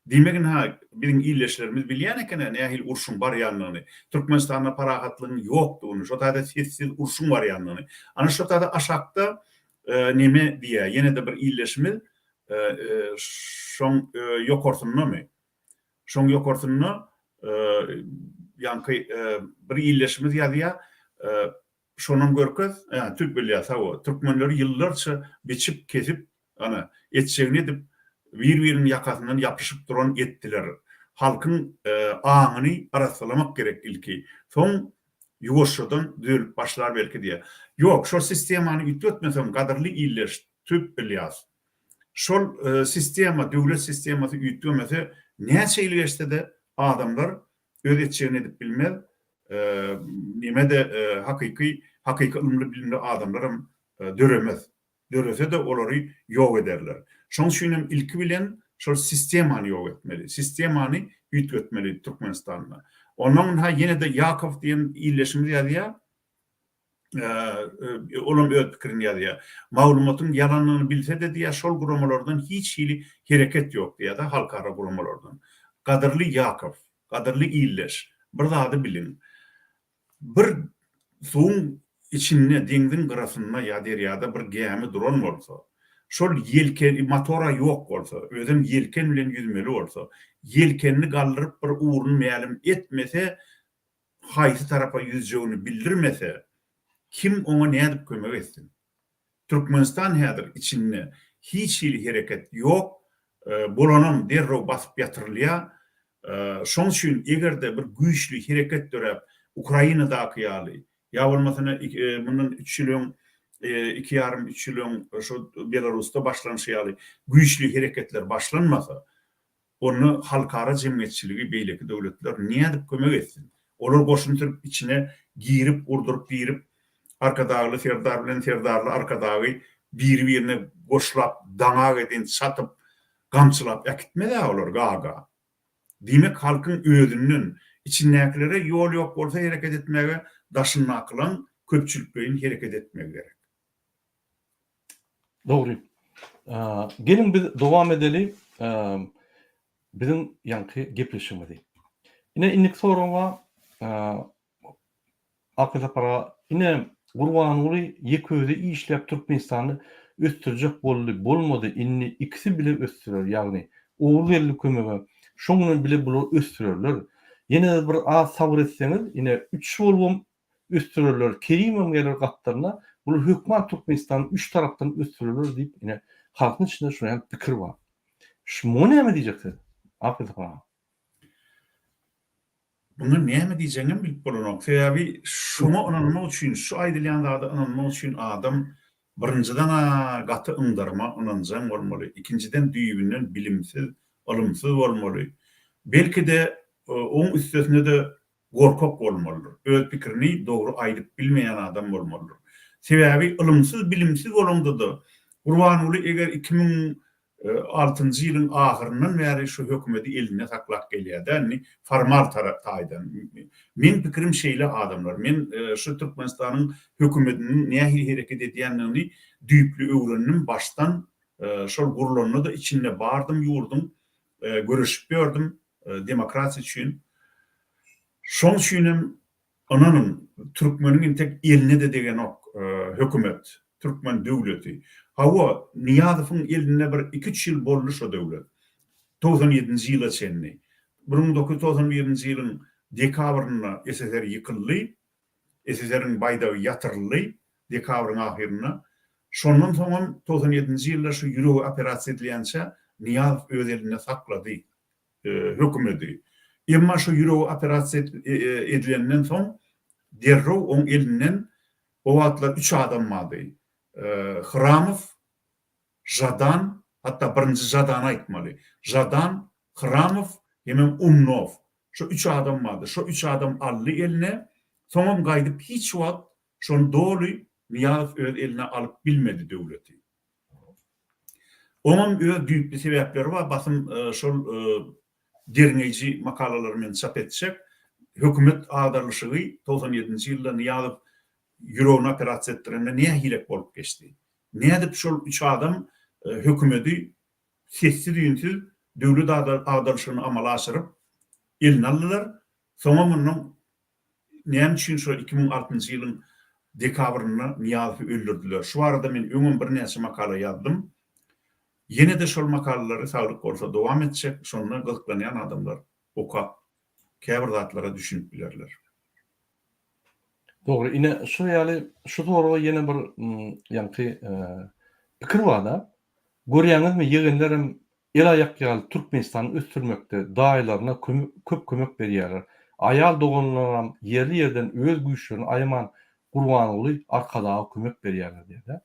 Speaker 2: Diýmegin biziň iýleşlerimiz bilýän eken nähil urşun bar ýanlygyny. Türkmenistanda parahatlygyň ýokdugyny, şu taýda sessiz urşun bar ýanlygyny. Ana şu taýda aşakda neme diye yine de bir illeşmez şoň ýokartynmy? Şoň ýokartyny ýanky bir illeşmez ýa-da şonuň görkez Türk bilýär o türkmenleri ýyllarça biçip kesip ana etçegini edip bir-birinin ýakasyndan ýapyşyp duran etdiler. Halkın aňyny arasalamak gerek ilki. Soň Ýugoşladan düzelip başlar belki diye. Yok, şol sistemany ütletmesem gaderli illeş tüp bilýär. Şol sistema, döwlet sistemasy ütlemese näçe illeşde de adamlar öz etçegini edip bilmez. Nimede hakyky ılımly bilimli adamlar döremez. Dörese de olary ýok ederler. Şoň üçin ilki bilen şol sistemany ýok etmeli. Sistemany ütletmeli Türkmenistanda. Onun yine de Yakov diyen illeşimi ýa-da onun öz pikirini ýa-da maglumatın yalanlygyny bilse de diýär şol guramalardan hiç hili hereket ýok diýär halkara guramalardan. Gadyrly Yakov, gadyrly illeş. Bir zady bilin. Bir suwun içinde deňdiň garasyna ýa derýada bir gemi duran bolsa, şol yelken motora ýok bolsa, özüm yelken bilen yüzmeli bolsa, yelkenini galdyryp bir uğrun meýalim etmese, haýsy tarafa yüzjegini bildirmese, kim oňa nädip kömek etsin? Türkmenistan häzir içinde hiç hili hereket ýok, bolanam derrew basyp ýatyrylýar. Şoň üçin egerde bir güýçli hereket dörep Ukrainadaky ýaly, ýa bolmasana bundan 3 ýyl 2,5-3 ýyl şu Belarusda başlanşy ýaly güýçli hereketler başlanmasa, onu halkara jemgyýetçiligi beýleki döwletler nädip kömek etsin? Olar goşuntup içine girip, urdurup, birip, arkadagy Serdar bilen Serdarly arkadagy bir-birine goşlap, daňa eden, satyp, gamçylap ýakitmedi olar gaga. Demek halkın özünün içindäkilere ýol ýok bolsa hereket etmege, daşyny aklan köpçülik beýin hereket etmege gerek.
Speaker 1: Dogry. Gelin biz dowam edeli. Bizim ýanky gepleşmedi. Ine innik soraňa akla para ine Gurbanuly ýeközde işläp Türkmenistany östürjek boldy, bolmady, inni ikisi bile östürür. Ýagny oğul elli kömegi şoňdan bile bular östürürler. Ýene bir az sabr etseňiz, ine 3 bolum östürürler. Kerimem gelir gatlaryna, bular hökümet Türkmenistan 3 tarapdan östürürler diýip ine halkyň içinde şoňa pikir bar. Şunu näme diýjekdir? Akla para.
Speaker 2: Bunu näme diýjeňim bilip bolanok. Sebäbi şunu anlamak üçin, şu aýdylýan zady anlamak üçin adam birinciden gaty ındırma ananjak bolmaly. İkinciden düýbünden bilimsiz, alımsız bolmaly. Belki de oň üstesinde de gorkak bolmalydyr. Öz pikirini dogry aýdyp bilmeýän adam bolmalydyr. Sebäbi alımsız, bilimsiz bolanda da Gurbanuly eger 2006-njy ýylyň ahyryndan bäri şu hökümeti eline saklap gelýär-de, formal taýdan. Men pikirim şeýle adamlar. Men şu Türkmenistanyň hökümetiniň näme hereket edýändigini düýpli öwrendim baştan şol gurulanyny da içinde bardym, ýurdum, görüşip gördüm demokrasiýa üçin. Şoň üçin ananyň Türkmeniň tek eline de degen ok hökümet, Türkmen döwleti. Hawa Niýazowyň eline bir 2-3 ýyl boldy şo döwlet. 97-nji ýyla çenli. 1991-nji ýylyň dekabryna SSR ýykyldy. SSR'in baýdagy ýatyryldy dekabryň ahyryna. Şondan soň 97-nji ýylda şu ýüregi operasiýa edilýänçe Niýazow öz eline saklady hökümeti. Emma şu ýüregi operasiýa edilenden soň derrew oň elinden o wagtlar 3 adam mady. Hramov, Jadan, hatta birinci Jadan aýtmaly. Jadan, Hramov, hemem Umnov. Şu 3 adam vardı. Şu 3 adam aldy eline. Soňam gaýdyp hiç wagt şonu doly Niýazow öz eline alyp bilmedi döwleti. Onun öz düýpli sebäpleri bar. Basym şol derňeji makalalaryny men çap etjek. Hökümet agdarlyşygy 97-nji ýylda Niýazow Ýüregini operasiýa etdirende näme hilek bolup geçdi? Nädip şol 3 adam hökümeti sessiz ýünsiz döwlet agdarlyşygyny amala aşyryp eline aldylar. Soňra munun näme üçin şo 2006-njy ýylyň dekabrynda Niyazovy öldürdüler. Şu arada men öňüm bir näçe makala ýazdım. Yine de şol makalları saglyk bolsa dowam etjek, şonda gylklanýan adamlar oka käbir zatlara düşünüp bilerler.
Speaker 1: Doğru. Ine şu ýaly şu doğru ýene bir ýanky pikir bar da. Görýäňizmi ýegenlerim el aýak ýaly Türkmenistany ösdürmekde daýlaryna köp kömek berýärler. Aýal doganlaram ýerli ýerden öz güýçlerini aýman Gurbanoğly arkadagy kömek berýärler diýdi.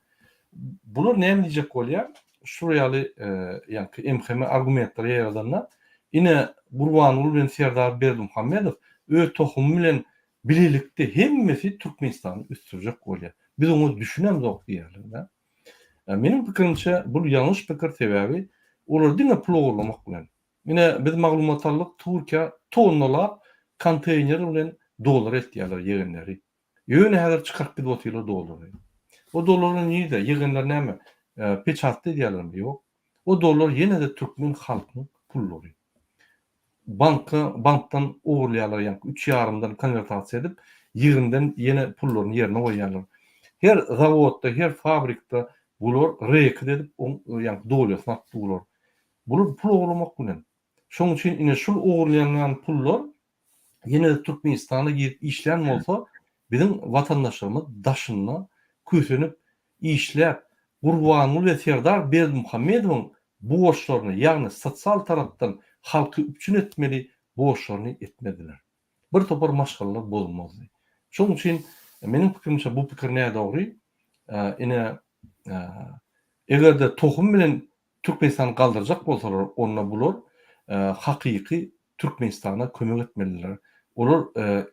Speaker 1: Bular näme diýjek bolýar? Şu ýaly ýanky emheme argumentlary ýaradanda ine Gurbanoğly bilen Serdar Berdimuhammedow öz tohumy bilen birlikde hemmesi Türkmenistany ösdürjek bolýar. Biz onu düşünemzok diýerler. Menin pikirimçe bu yanlış pikir sebebi olar diňe pul ogurlamak bilen. Mine biz maglumatlarlyk Türkiýe tonnalap konteyner bilen dolar etýärler ýegenleri. Ýöne häzir çykarp gidip otyrlar dolary. O dolary niýde? Ýegenler näme? Peçatly diýerlermi? Ýok. O dolar ýene de türkmen halkynyň pullary. Bankdan ogurlaýarlar, ýani 3,5-dan konvertasiýa edip, ýygynden ýene pullaryny ýerine goýýarlar. Her zawodda, her fabrikda bular reket edip, ýani dolar satdylar. Bular pul ogurlamak bilen. Şoň üçin ine şol ogurlanan pullar ýene de Türkmenistana girip işlän bolsa, bizim vatandaşlarymız daşyna kösenip işläp, Gurbanoğly we Serdar Berdimuhammedowyň borçlaryny, ýagny sosial tarapdan halky üçin etmeli borçlaryny etmediler. Bir topar maşgalalar bolmazdy. Şoň üçin meniň pikirimçe bu pikir näme dogry? Ine egerde tohum bilen Türkmenistany galdyrjak bolsalar, onda bular hakyky Türkmenistana kömek etmeliler. Olar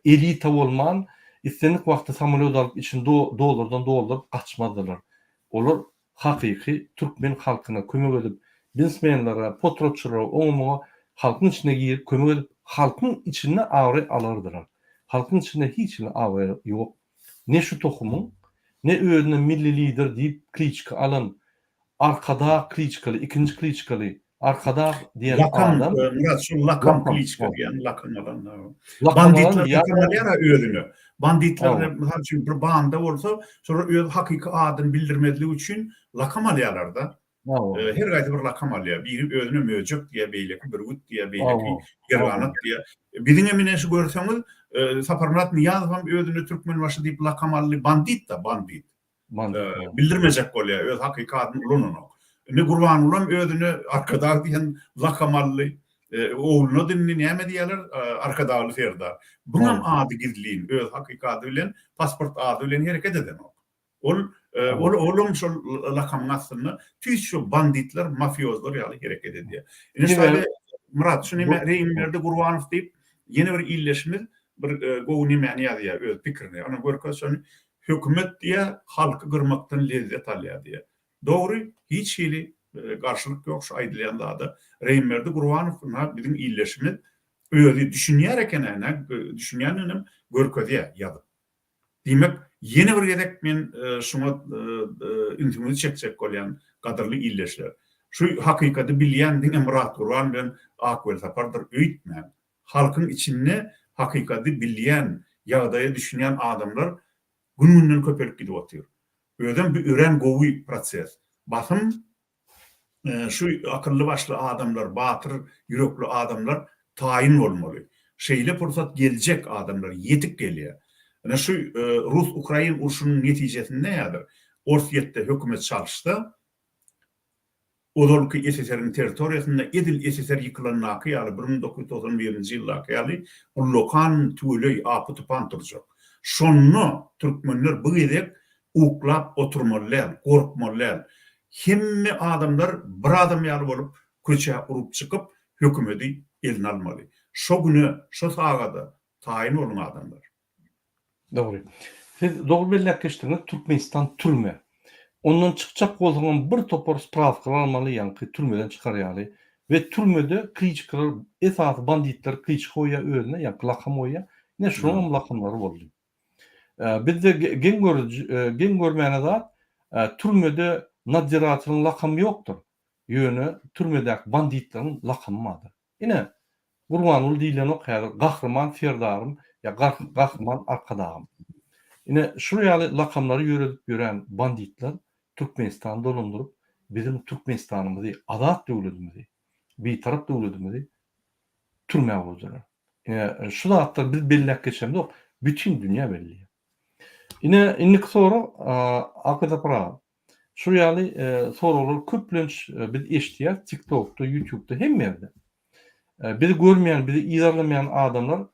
Speaker 1: elita bolman, istenik wagtda samolyot alyp için dolardan doldurup kaçmadylar. Olar hakyky Türkmen halkyna kömek edip, biznesmenlere, potroçlara, oňumy halkyň içine girip kömek edip, halkyň içinde awry alardylar. Halkyň içinde hiç awry ýok. Ne şu tohumyň, ne özüne milli lider diýip kliçka alan, arkada kliçkaly, ikinci kliçkaly, arkada diýen adam.
Speaker 2: Murat, şu lakam kliçka diýen lakam alanlar.
Speaker 1: Banditler
Speaker 2: ýa özüni. Banditler üçin bir banda bolsa, sonra öz hakyky adyny bildirmedigi üçin lakam alýarlar da. Her gaýda bir lakam alýar. Biri özüne möjük diýe beýleki, bir gut diýe beýleki, gerganat diýe. Biziň emine şu görseňiz, Saparmurat Niýazow özüne türkmen başy diýip lakam aldy, bandit da bandit. Bildirmejek bolýar öz hakyky adyny ulununy. Ne Gurbanoğly özüne arkadagy diýen lakam aldy. Oğluna dinli näme diýerler? Arkadagy Serdar. Bunam ady gizliň öz hakyky ady bilen, pasport ady bilen hereket eden o. Olum şol lakamnasyny tüýşü banditler, mafiozlar ýaly hereket edýär. Ine Murat, şunu Reýinlerde Gurbanow diýip ýene bir illeşimiz bir gowny mäni ýazýar öz pikirini. Ona görkä şonu hökümet diýe halky gyrmakdan lezzet alýar diýe. Dogry, hiç hili garşylyk ýok şu aýdylýanda da Reýinlerde Gurbanow bizim illeşimiz öýdi düşünýär eken, düşünýänim görkezýär ýadyp. Diýmek, ýene bir gedek men şuna intimizi çekjek bolýan gadyrly illeşler. Şu hakykaty bilýän diňe Murat Gurban bilen Akwel Sapardyr öýtmän. Halkyň içinde hakykaty bilýän, ýagdaýy düşünýän adamlar gününden köpelip gidip otýar. Öýden bir ören gowy proses. Basym şu akıllı başlı adamlar, batyr yürekli adamlar tayin bolmaly. Şeýle pursat geljek adamlar ýetip gelýär. Ana şu Rus-Ukrain urşunyň netijesinde nädir? Orsiýetde hökümet çalşdy. Odolky SSR'nin territoriýasynda edil SSR ýykylan naky ýaly 1991-nji ýylda ýaly Lokan tüýley apy panturjak. Şonu türkmenler bu gedek uklap oturmalylar, gorkmalylar. Hemme adamlar bir adam ýaly bolup köçe urup çykyp hökümeti eline almaly. Şo güni, şo sagada tayin bolan adamlar.
Speaker 1: Doğru. Siz doğru belli geçtiniz Türkmenistan türme. Ondan çıkacak bolsaňam bir topar spravkalar almaly, ýani türmeden çykarýaly. We türmede kliçkalar, esas banditler kliçka goýa özüne, ýani lakam goýa. Ne şoňam lakamlary boldy. Bizde gen görmäne zat türmede nadiratyň lakamy ýokdur. Ýöne türmedäki banditleriň lakamydyr. Ine Gurbanoğly diýilen o häzir gahryman Serdarym ýa gahryman arkadagym. Ine şuraya lakamları yöredip gören banditler Türkmenistan'da dolandurup bizim Türkmenistan'ımızı, Azat devletimizi, bir taraf devletimizi türmeye vurdular. Şu da hatta biz bellek geçemdi yok. Bütün dünya belli. Ine innik soru akıda para. Şuraya sorular köplenç biz eştiyak TikTok'ta, YouTube'da hem yerde. Bizi görmeyen, bizi izarlamayan adamlar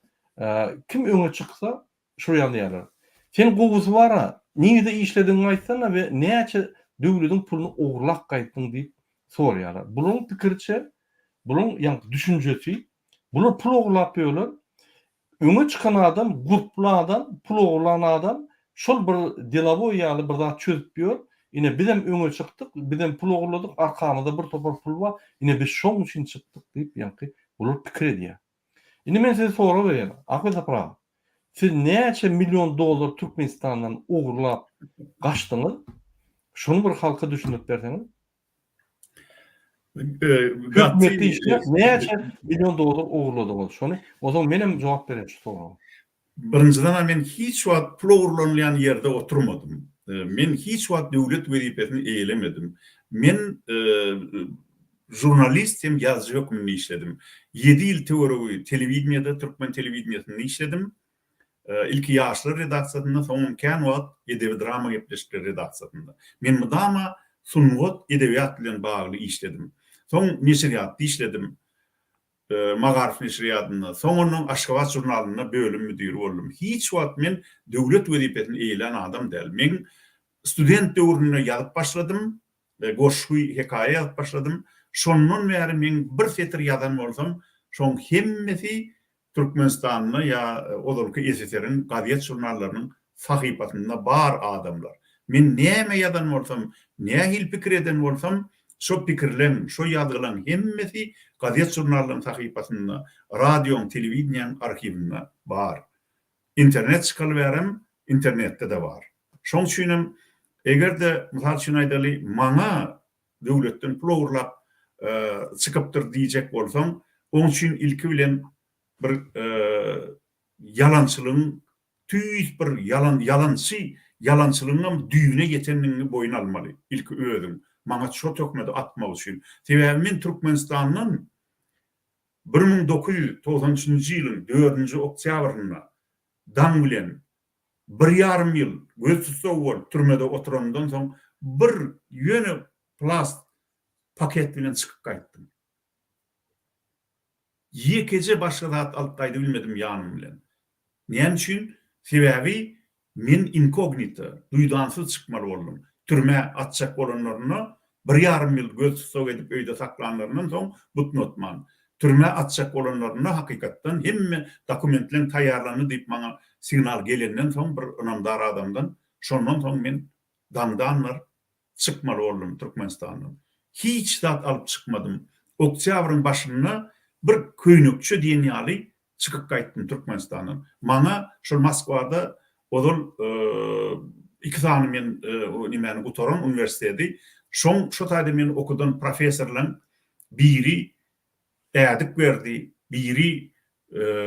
Speaker 1: kim öňe çyksa şuraya ýalar. Sen gowy bara, niňe işlediňi aýtsana we näçe döwletiň puluny ogurlak gaýtdyň diýip sorýarlar. Bunyň pikirçe, bunyň ýa düşünjesi, bular pul ogurlap ýöler. Öňe çykan adam, gurply adam, pul ogurlan adam, şol bir delaboy ýaly bir zat çözüp ýör. Ine bizem öňe çykdyk, bizem pul ogurladyk, arkamyzda bir topar pul bar. Ine biz şoň üçin çykdyk diýip ýa-ni bular pikir edýär. Indi men size soru berýän. Akıda para. Siz näçe milyon dolar Türkmenistandan ogurlap gaçdyňyz? Şunu bir halka düşünüp berseňiz. Hükümeti işler näçe milyon dolar ogurladyňyz? Şunu o zaman menem jogap berýän şu soruga.
Speaker 2: Birinciden men hiç wagt pul ogurlanýan ýerde oturmadım. Men hiç wagt döwlet wezipesini eýlemedim. Men jurnalist hem yazıcı hökümünde işledim. 7 yıl teori televizyonda, Türkmen televizyonunda işledim. İlki yaşlı redaksiyasında, sonra kan wagt edebi drama gepleşikleri redaksiyasında. Men mudama sunwat edebiyat bilen bagly işledim. Soň neşriyatda işledim. Magarif neşriyatında. Soňra Aşgabat jurnalyna bölüm müdiri boldum. Hiç wagt men döwlet wezipesini eýlen adam däl. Men student döwründe ýazyp başladym we goşgy hekaýe ýazyp başladym. Şondan beri men bir setir ýazan bolsam, şoň hemmesi Türkmenistan'na ya olarky SSR'in gaziet jurnallarynyň sahypasynda bar adamlar. Men näme ýazan bolsam, näme hil pikir eden bolsam, şo pikirlen, şo ýazgylan hemmesi gaziet jurnallarynyň sahypasynda, radio, telewizion arkiwinde bar. İnternet çykaly berem, internetde de bar. Şoň üçin egerde mysal üçin aýdaly, maňa döwletden pul ogurlap çıkıptır diýjek bolsam, oň üçin ilki bilen bir yalançylygyň tüýs bir yalançylygyň düýüne geçenliğini boyun almaly. İlki özüm. Maňa şo tökmedi atmak üçin. Sebäbi men Türkmenistanyň 1993-nji ýylyň 4-nji oktýabrynda dan bilen 1,5 ýyl göz tutsaw bolup türmede oturandan soň bir ýöne plast paket bilen çykyp gaýtdym. Ýekece başga zat alyp gaýdy bilmedim ýanym bilen. Näme üçin? Sebäbi men inkognito, duýdansyz çykmaly boldum. Türme atjak bolanlaryny 1,5 ýyl göz tutsaw edip öýde saklanlaryndan soň butun otman. Türme atjak bolanlaryny hakykatdan hemme dokumentler taýýarlany diýip maňa signal gelenden soň bir ynamdar adamdan, şondan soň men dandanlar çykmaly boldum Türkmenistandan. Hiç zat alıp çıkmadım. Oktyabrın başında bir köynükçü diýen ýaly çykyp gaýtdym Türkmenistandan. Maňa şol Moskwada odul iki tane men nimeni gutoran üniversitedi. Şo taýda men okudum professorlaryň biri ädik berdi, biri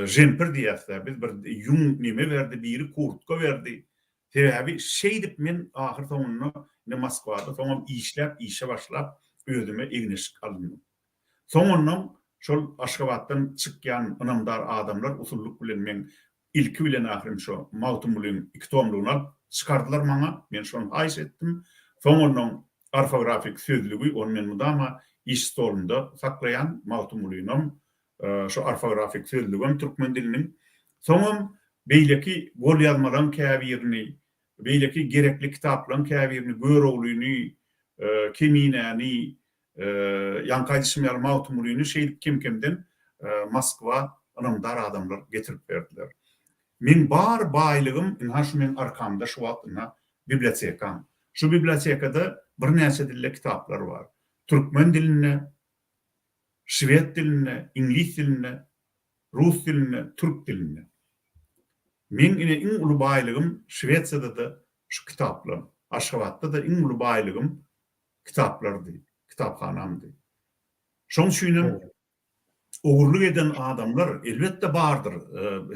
Speaker 2: jemper diýär, biz bir ýung nime berdi, biri kurtka berdi. Sebäbi şeýdip men ahir soňunda Moskwada soňam işe başlap özüme egneşik aldım. Soňundan şol Aşgabatdan çykýan ynamdar adamlar usulluk bilen men ilki bilen ahyryň şo mawtumlyň 2 tomlugyny çykardylar maňa. Men şonu haýs etdim. Soňundan ortografik sözlügi onu men mudama iş stolunda saklayan mawtumlygyny şo ortografik sözlügüm türkmen diliniň. Soňam beýleki gol ýazmalarym käbirini, beýleki gerekli kitaplaryň käbirini, göroglyny, keminäni, yankaýdysymyar mawtumlygyny şeýdip kim-kimden Moskwa ynamdar adamlar getirip berdiler. Men bar baýlygym inhaş men arkamda şu wagtda bibliotekam. Şu bibliotekada bir näçe dilli kitaplar bar. Türkmen diline, şwed diline, ingliz diline, rus diline, türk diline. Men ine iň uly baýlygym Şwetsiyada da şu kitaplar, Aşgabatda da iň uly baýlygym kitaplardy, kitaphanamdy. Şoň üçin Oğurluk eden adamlar elbette bardır.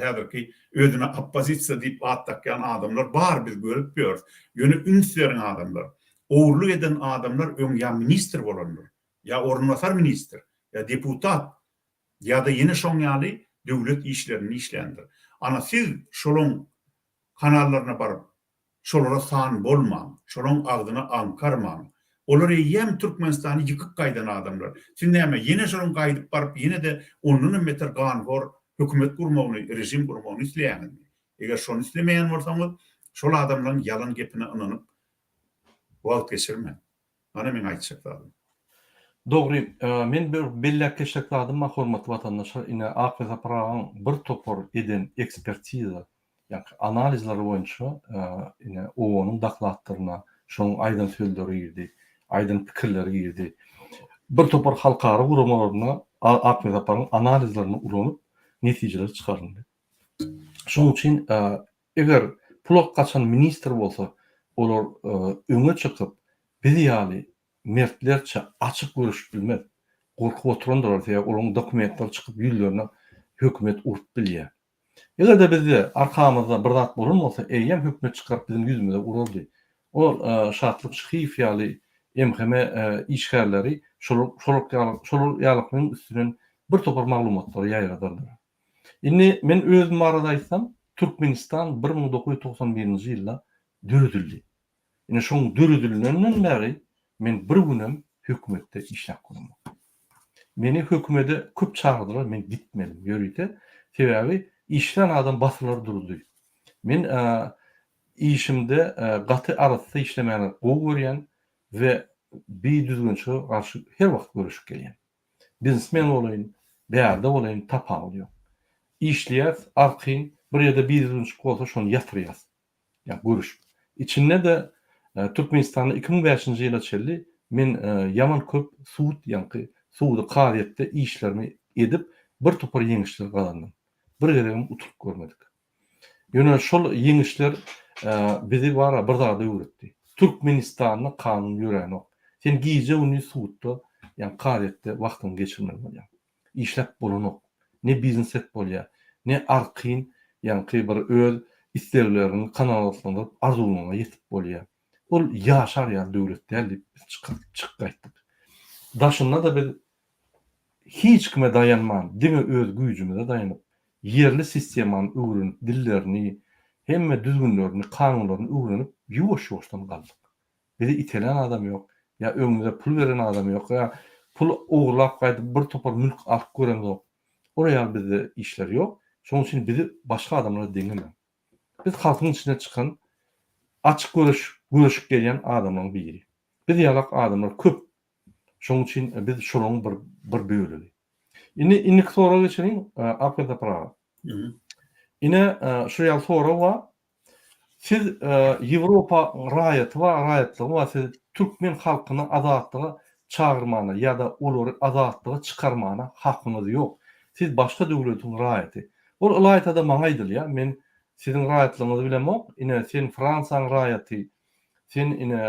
Speaker 2: Häzirki özüne oppozisiya diýip attakyan adamlar bar, biz görüp ýörüz. Ýöne ünslerin adamlar. Oğurluk eden adamlar ya minister bolanlar, ya ornasar minister, ya deputat, ya da yeni şoňaly döwlet işlerini işlendir. Ana siz şolun kanallarına barıp şolara san bolman, şolun agdyna ankarman. Olar ýem Türkmenistany ýykyp gaýdan adamlar. Siz näme ýene şolun gaýdyp baryp ýene de onun meter ganfor hökümet gurmagyny, rejim gurmagyny isleýändir. Eger şonu islemeýän bolsaňyz, şol adamlaryň yalan gepine inanyp wagt geçirme. Ana men aýtjaklarym.
Speaker 1: Dogry, men bir bellek geçirdim, hormatly watandaşlar, ine AKP aparatynyň bir topar eden ekspertiza, ýani analizler boýunça ine owanyň daklatlaryna, şoň aýdyn sözleri girdi, aýdyn pikirleri girdi. Bir topar halkara gurumlaryna AKP aparatynyň analizlerini uranyp netijeler çykardy. Şoň üçin eger pulak kaçan minister bolsa, olar öňe çykyp biz ýaly mertlerçe açık görüş bilmez. Korkup oturanlar diye onun dokumentler çıkıp yüzlerine hükümet urup bilýär. Eger de bizde arkamızda bir zat bolmasa, eýem hükümet çıkarıp bizim yüzümüze uruldy. O şartlyk şyhyf ýaly MHM işgärleri şol ýalykyň üstünden bir topar maglumatlary ýaýradylar. Indi men özüm arada aýtsam, Türkmenistan 1991-nji ýylda dürüdildi. Indi şoň dürüdülenden bäri men bir günem hökümetde işlep kurdum. Meni hökümete köp çağırdılar, men gitmedim. Ýörüýde sebäbi işlen adam basılar durdy. Men işimde gaty arasy işlemäni gowy görýän we bir düzgünçe garşy her wagt görüşüp gelýän. Biznesmen olaýyn, bärde olaýyn tapal ýok. İşleýär, arqyn bir ýerde bir düzgünçe bolsa şonu ýatyrýar. ýa görüş. İçinde de Türkmenistan'da 2005-nji ýyla çelli men yaman köp suud ýanky suudy qaryatda işlerimi edip bir topar ýeňişler galandym. Bir gerem uturup görmedik. Ýöne şol ýeňişler bizi wara bir zada öwretdi. Türkmenistanyň kanun ýöräni. Sen giýje uny suudda ýani qaryatda wagtyny geçirmeli bolýar. İşlep bolanok. Ne biznes et bolýar, ne arqyn ýanky bir öz isleglerini kanallaşdyrıp arzuwlaryna ýetip bolýar. Ol ýaşar ýa döwletde diýip çykdyk. Daşynda da bir hiç kime dayanman, diňe öz güýjüme daýanyp, yerli sistemany öwrenip, dillerini, hemme düzgünlerini, kanunlaryny öwrenip, ýuwaş-ýuwaşdan galdyk. Bizi itelen adam ýok, ýa öňüňde pul beren adam ýok, ýa pul oğurlap gaýdyp bir topar mülk alyp gören ýok. Oraya bizde işler ýok. Şoň üçin bizi başga adamlara deňemen. Biz halkyň içine çykan açık görüşüp gelýän adamlaryň biri. Biz ýalak adamlar köp. Şoň üçin biz şolaryň bir bölegi. Indi sonra geçelim AKP aparaty. Ine şu ýaly sonra wa siz Ýewropa raýatlygy we siz türkmen halkyny azatlyga çağırmana ýa-da olary azatlyga çykarmana hakyňyz ýok. Siz başga döwletiň raýaty. Ol raýatada maňa aýdylýar. Men sizin raýatlygyňyzy bilemok. Ine sen Fransaň raýaty, sen ine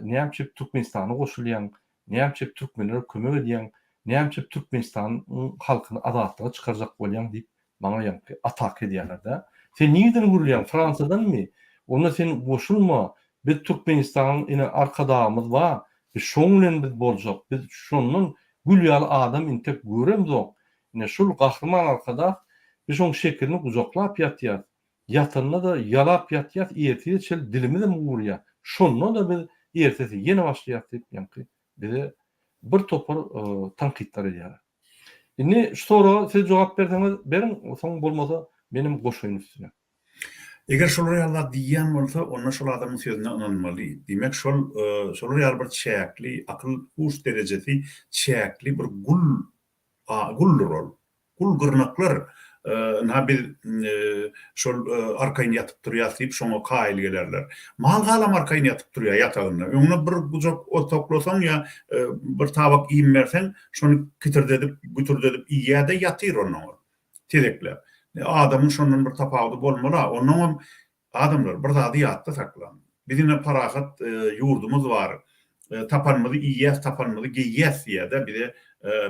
Speaker 1: näçe Türkmenistana goşulýan, näçe türkmenlere kömek edýän, näçe Türkmenistan halkyny azatlyga çykarjak bolýan diýip maňa ýanky atak edýärler da. Sen niýeden gurulýan? Fransadanmy? Onda sen goşulma. Biz Türkmenistanyň ine arkadağımız bar. Biz şoň bilen biz boljak. Biz şondan gülýaly adam intep göremzok. Ine şol gahrman arkada biz şoň şekerini uzaklap ýatýar. Yatanda da yalap ýatýar, ýertide çel dilimi de mugurýar. Şondan da biz ertesi ýene başlaýar diýip ýanky bize bir topar tanqidler edýär. Indi sonra siz jogap berdiňiz, berin, soň bolmasa benim goşaýyn üstüne.
Speaker 2: Eger şol ýalda diýen bolsa, onda şol adamyň sözüne inanmaly. Demek şol ýaly bir çäkli, akyl huş derejesi çäkli bir gul rol. Gul gırnaklar nabil şol arkaýyn ýatyp durýar diýip şoňa kaýyl gelerler. Mal galam arkaýyn ýatyp durýar ýatagyna. Öňüne bir gujak ot toplasaň ýa bir tabak iýim bersen, şonu kitirdedip, gütürdedip iýäde ýatyr onu. Terekler. Adamın şondan bir tapagy bolmaly. Onun adamlar bir zady ýatda saklan. Bizine parahat ýurdumuz bar. tapanmalı iyiyes, tapanmalı geyiyes diye de bir de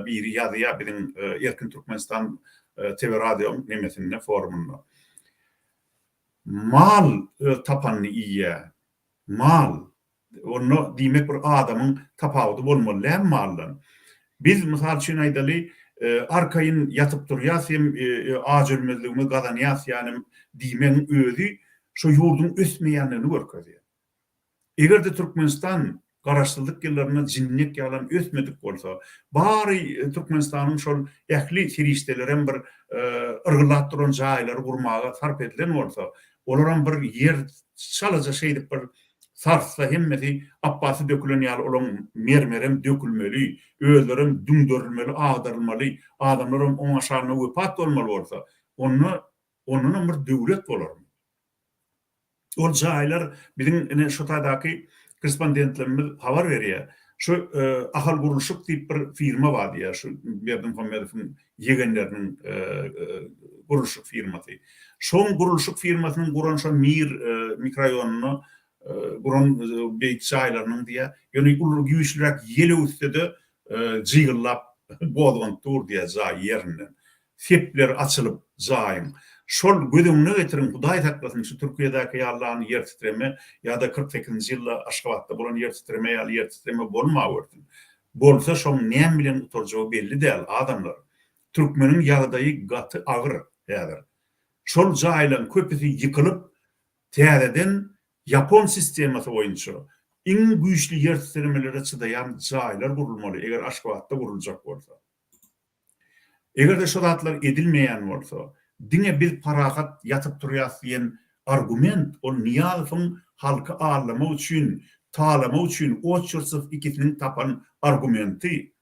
Speaker 2: bir yazıya bizim Erkin Türkmenistan TV radyo nemesinde forumunda. Mal tapanlı iyiye, mal, onu demek bir adamın tapavıdı bolmalı, hem mallan. Biz misal için aydalı arkayın yatıp duruyas, hem ağaç ölmezliğimi kazanıyas, yani demenin özü şu yurdun ösmeyenliğini görkezýär. Eger de Türkmenistan garaşsyzlyk ýyllarynda jinnek ýalan ösmedik bolsa, bary Türkmenistanyň şol ähli serişdeleriň bir ırgylap duran jaýlary gurmaga sarp edilen bolsa, olaram bir ýer şalaja şeýdip bir sarsa hemmeti Abbasy dökülen ýaly olan mermerem dökülmeli, özlerim dündürülmeli, agdarylmaly, adamlarym oň aşagyna wepat bolmaly bolsa, onun bir döwlet bolar. O jaýlar bizim şu taýdaky korrespondentlerimiz habar berýär. Şu ahal gurulşuk diýip bir firma bar diýär, şu Berdimuhammedowyň yegenleriniň gurulşuk firmasy. Şoň gurulşuk firmasynyň guran şu Mir mikroraýonuny guran beýik jaýlarynyň diýär, ýöne ulur güýçlürek ýele üstede jygyllap bolgan tur diýär jaý ýerinden. Sepler açılıp jaýyň. Şol gözümüne getirin, Hudaý saklasyn, şu Türkiýedäki ýallaryň ýer titreme ýa-da 48-nji ýylda Aşgabatda bolan ýer titreme ýa-da ýer titreme bolmaýardy. Bolsa şoň näme bilen uturjagy belli däl adamlar. Türkmeniň ýagdaýy gaty agyr häzir. Şol jaýlaryň köpüsi ýykylyp, täzeden Japon sistemasy boýunça iň güýçli ýer titremelere çydaýan jaýlar gurulmaly, eger Aşgabatda guruljak bolsa. Eger de şu zatlar edilmeýän bolsa, diňe bir parahat yatıp durýas diýen argument ol Niýazowyň halky ağlama üçin, talama üçin oçursyz ikisiniň tapan argumenti.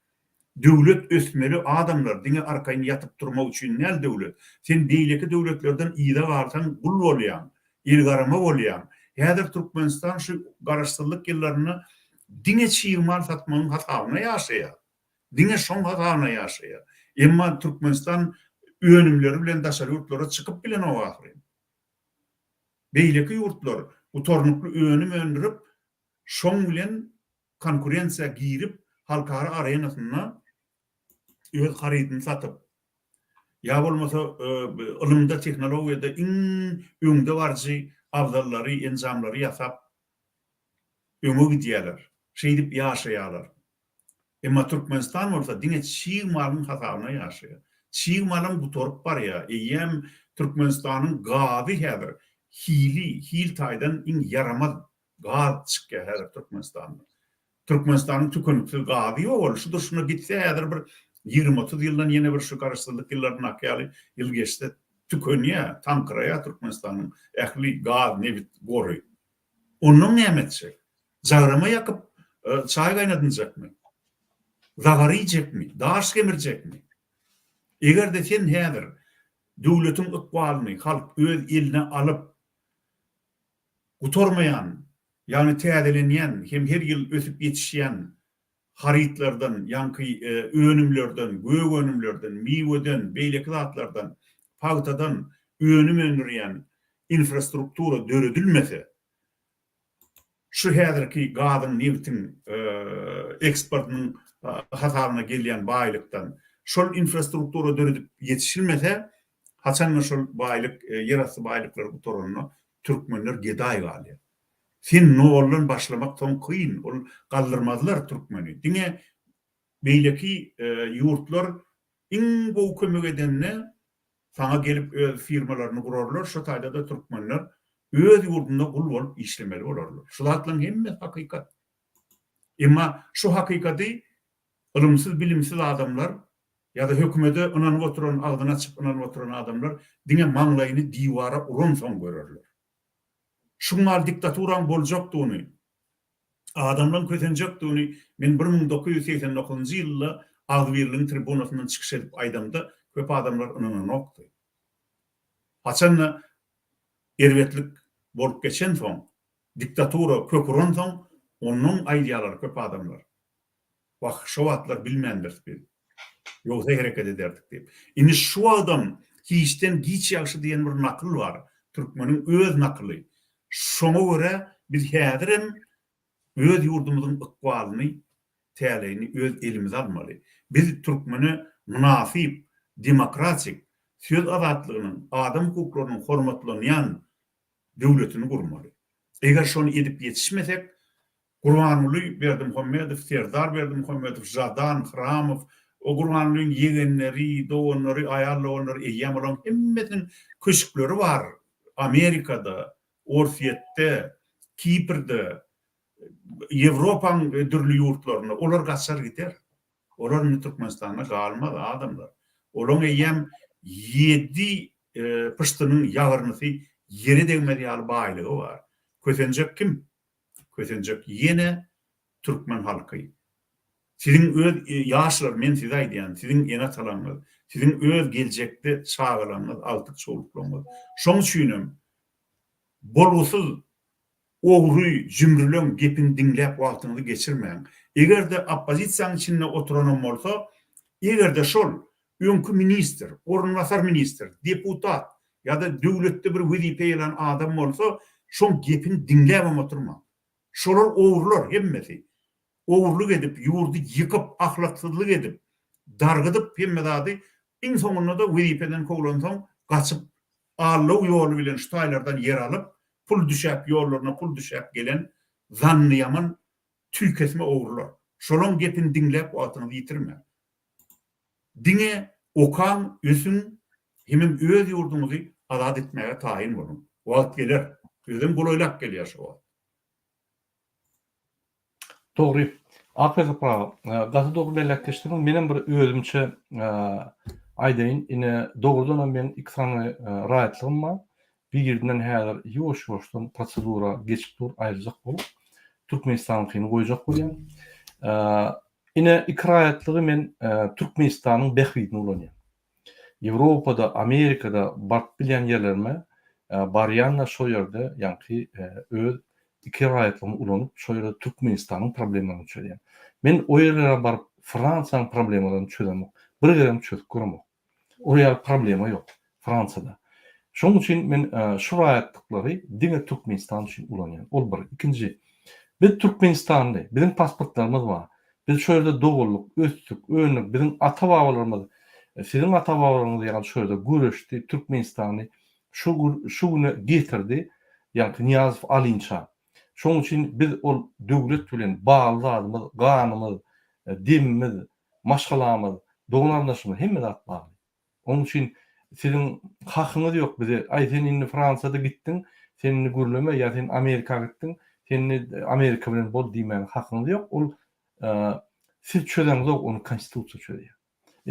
Speaker 2: Döwlet ösmeli adamlar diňe arkaýyn yatıp durmak üçin näl döwlet? Sen beýleki döwletlerden ýyda barsan gul bolýan, ilgarama bolýan. Häzir Türkmenistan şu garaşsyzlyk ýyllaryny diňe çiýmal satmagyň hatawyna ýaşaýar. Diňe şoň hatawyna ýaşaýar. Emma Türkmenistan önümleri bilen daşary ýurtlara çykyp bilen o wagtry. Beýleki ýurtlar bu tornukly önüm öndürip, şoň bilen konkurensiýa girip, halkara arenasyna öz harytyny satyp, ýa bolmasa ilmde, tehnologiýada iň öňde barjy awdallary, enjamlary ýasap öňe gidýärler, şeýdip ýaşaýarlar. Emma Türkmenistan bolsa diňe çiýmalyň hatawyna ýaşaýar. Çiğmalım bu torp var ya, eyyem Türkmenistan'ın gazi häzir, hil taydan in yaramaz gaz çıkkı häzir Türkmenistan'da. Türkmenistan'ın tükünüksüz gazi ol, şudur şuna gitse häzir bir 20-30 yıldan yine bir şu garaşsyzlyk ýyllaryny akýaly ýyl geçdi, tükünýä, tankyraya Türkmenistan'ın ähli gaz nevit gory. Onun näme etjek? Zagrama ýakyp çay gaýnatynjakmy? Zagary ýekmi? Daş kemirjekmi? Eger de sen häzir döwletiň ykbalyny halk öz eline alyp gutormaýan, ýani täzelenýän, hem her ýyl ösüp ýetişýän harytlardan, ýanky önümlerden, gög önümlerden, miweden, beýleki zatlardan, pagtadan önüm öndürýän infrastruktura döredilmese, şu häzirki gazyň neftiň eksportynyň hataryna gelýän baýlykdan şol infrastruktura döredip yetişilmese, haçan şol baýlyk, ýerasty baýlyklar bu torunny türkmenler gedaý galýar. Sen noğolun başlamak son kıyın, ol kaldırmazlar Türkmeni. Dine beyleki yurtlar in bu kömök edenine sana gelip öz firmalarını kurarlar, şu tayda da Türkmenler öz yurdunda kul olup işlemeli olurlar. Şu zatlan hemme hakikat. Ama şu hakikati ılımsız, bilimsiz adamlar ya da hükümete ınanıp oturan, ağzına açıp ınanıp oturan adamlar dine manglayını divara ulan son görürler. Şunlar diktaturan boljakdygyny, adamdan kötenjakdygyny men 1989-njy ýylda Agwirliň tribunasyndan çykyş edip aýdamda köp adamlar ynany nokdy. Haçan erwetlik bolup geçen soň, diktatura köpüren soň, onuň aýdýalary köp adamlar. Wah, şu wagtlar bilmendir biz. Ýogsa hereket ederdik diýip. Indi şu adam hiçden giç ýaşy diýen bir nakl bar. Türkmeniň öz nakly. Şoňa görä biz häzirem öz yurdumuzun ykbalyny, täleýini öz elimize almaly. Biz türkmeni münasip, demokratik, söz azatlygynyň, adam hukuklarynyň hormatlanýan döwletini gurmaly. Eger şonu edip yetişmesek, Gurbanuly Berdimuhammedow, Serdar Berdimuhammedow, Jadan Hramov, o Gurbanulyň yegenleri, doganlary, aýallary, eýýem bolan hemmesiniň köşkleri bar. Amerikada, Orfiýetde, Kiprde, Ýewropaň dürli ýurtlaryna olar gaçar gider. Olar Türkmenistana galmaz adamlar. Olaň eýýem 7 pıştynyň ýagrynysy yeri degmedi ýaly baýlygy bar. Kösenjek kim? Kösenjek ýene türkmen halky. Sizin öz ýaşlar, men size aýdýan, sizin ýene talaňyz, sizin öz geljekde çağılaňyz, altyk çowluklaňyz. Şoň üçin bolgusyz ogry jümrülen gepin dinläp wagtyňyzy geçirmeň. Egerde oppozisiýanyň içinde oturan bolsa, egerde şol öňkü minister, ornwasar minister, deputat ýa-da döwletde bir wezipe ýalan adam bolsa, şoň gepin dinläp oturma. Şolar owurlar hemmesi. Owurluk edip, ýurdu ýykyp, ahlaksyzlyk edip, dargydyp hemmedady iň soňunda da wezipeden kowlansaň gaçyp allaw ýoly bilen şu taýlardan yer alyp, pul düşäp ýollaryna pul düşäp gelen zanny ýaman tüýkesme owurlar. Şolaň gepin dinläp watyny ýitirme. Diňe okan ösün hemem öz ýurdumuzy azad etmäge taýin bolun. Wagt geler. Özüm golaýlap gelýär şu wagt.
Speaker 1: Dogry. Apyza pra, gaty dogry belläkleşdirdim. Menem bir özümçe aýdaýyn, ine dogrudan men ikrany rahatlygym bar. Bir ýerden häzir ýoş-ýoşdan prosedura geçip dur aýryjak bolup Türkmenistanyňkyny goýjak bolýan. Ine ikrayatlygy men Türkmenistanyň behridini ulanýan. Ýewropada, Amerikada barp bilen ýerlerime barýanla şo ýerde ýanky öz ikrayatlygyny ulanyp şo ýerde Türkmenistanyň problemlerini çöýýän. Men o ýerlere barp Fransaň problemlerini çöýdüm. Bir gerem çözüp görmek. O ýer problema ýok Fransada. Şoň üçin men şu raýatlyklary diňe Türkmenistan üçin ulanýan. Ol bir. Ikinji, biz Türkmenistanly, bizim pasportlarymyz bar. Biz şo ýerde dogullyk, östük, önlük, bizim ata-babalarymyz, sizin ata-babalarymyz ýaly şo ýerde göreşdi, Türkmenistany şu güne getirdi, ýani Niýazow alynça. Şoň üçin biz ol döwlet bilen baglanymyz, ganymyz, demimiz, maşgalamyz, dogunarlaşymyz hemme zat bar. Onuň üçin sizin hakyňyz ýok bize. Ay sen indi Fransada gittin, seni gürleme ýa sen Amerika gittin, seni Amerika bilen bol diýmän hakyňyz ýok. Ol siz çözeňiz onu konstitusiýa çöýýär.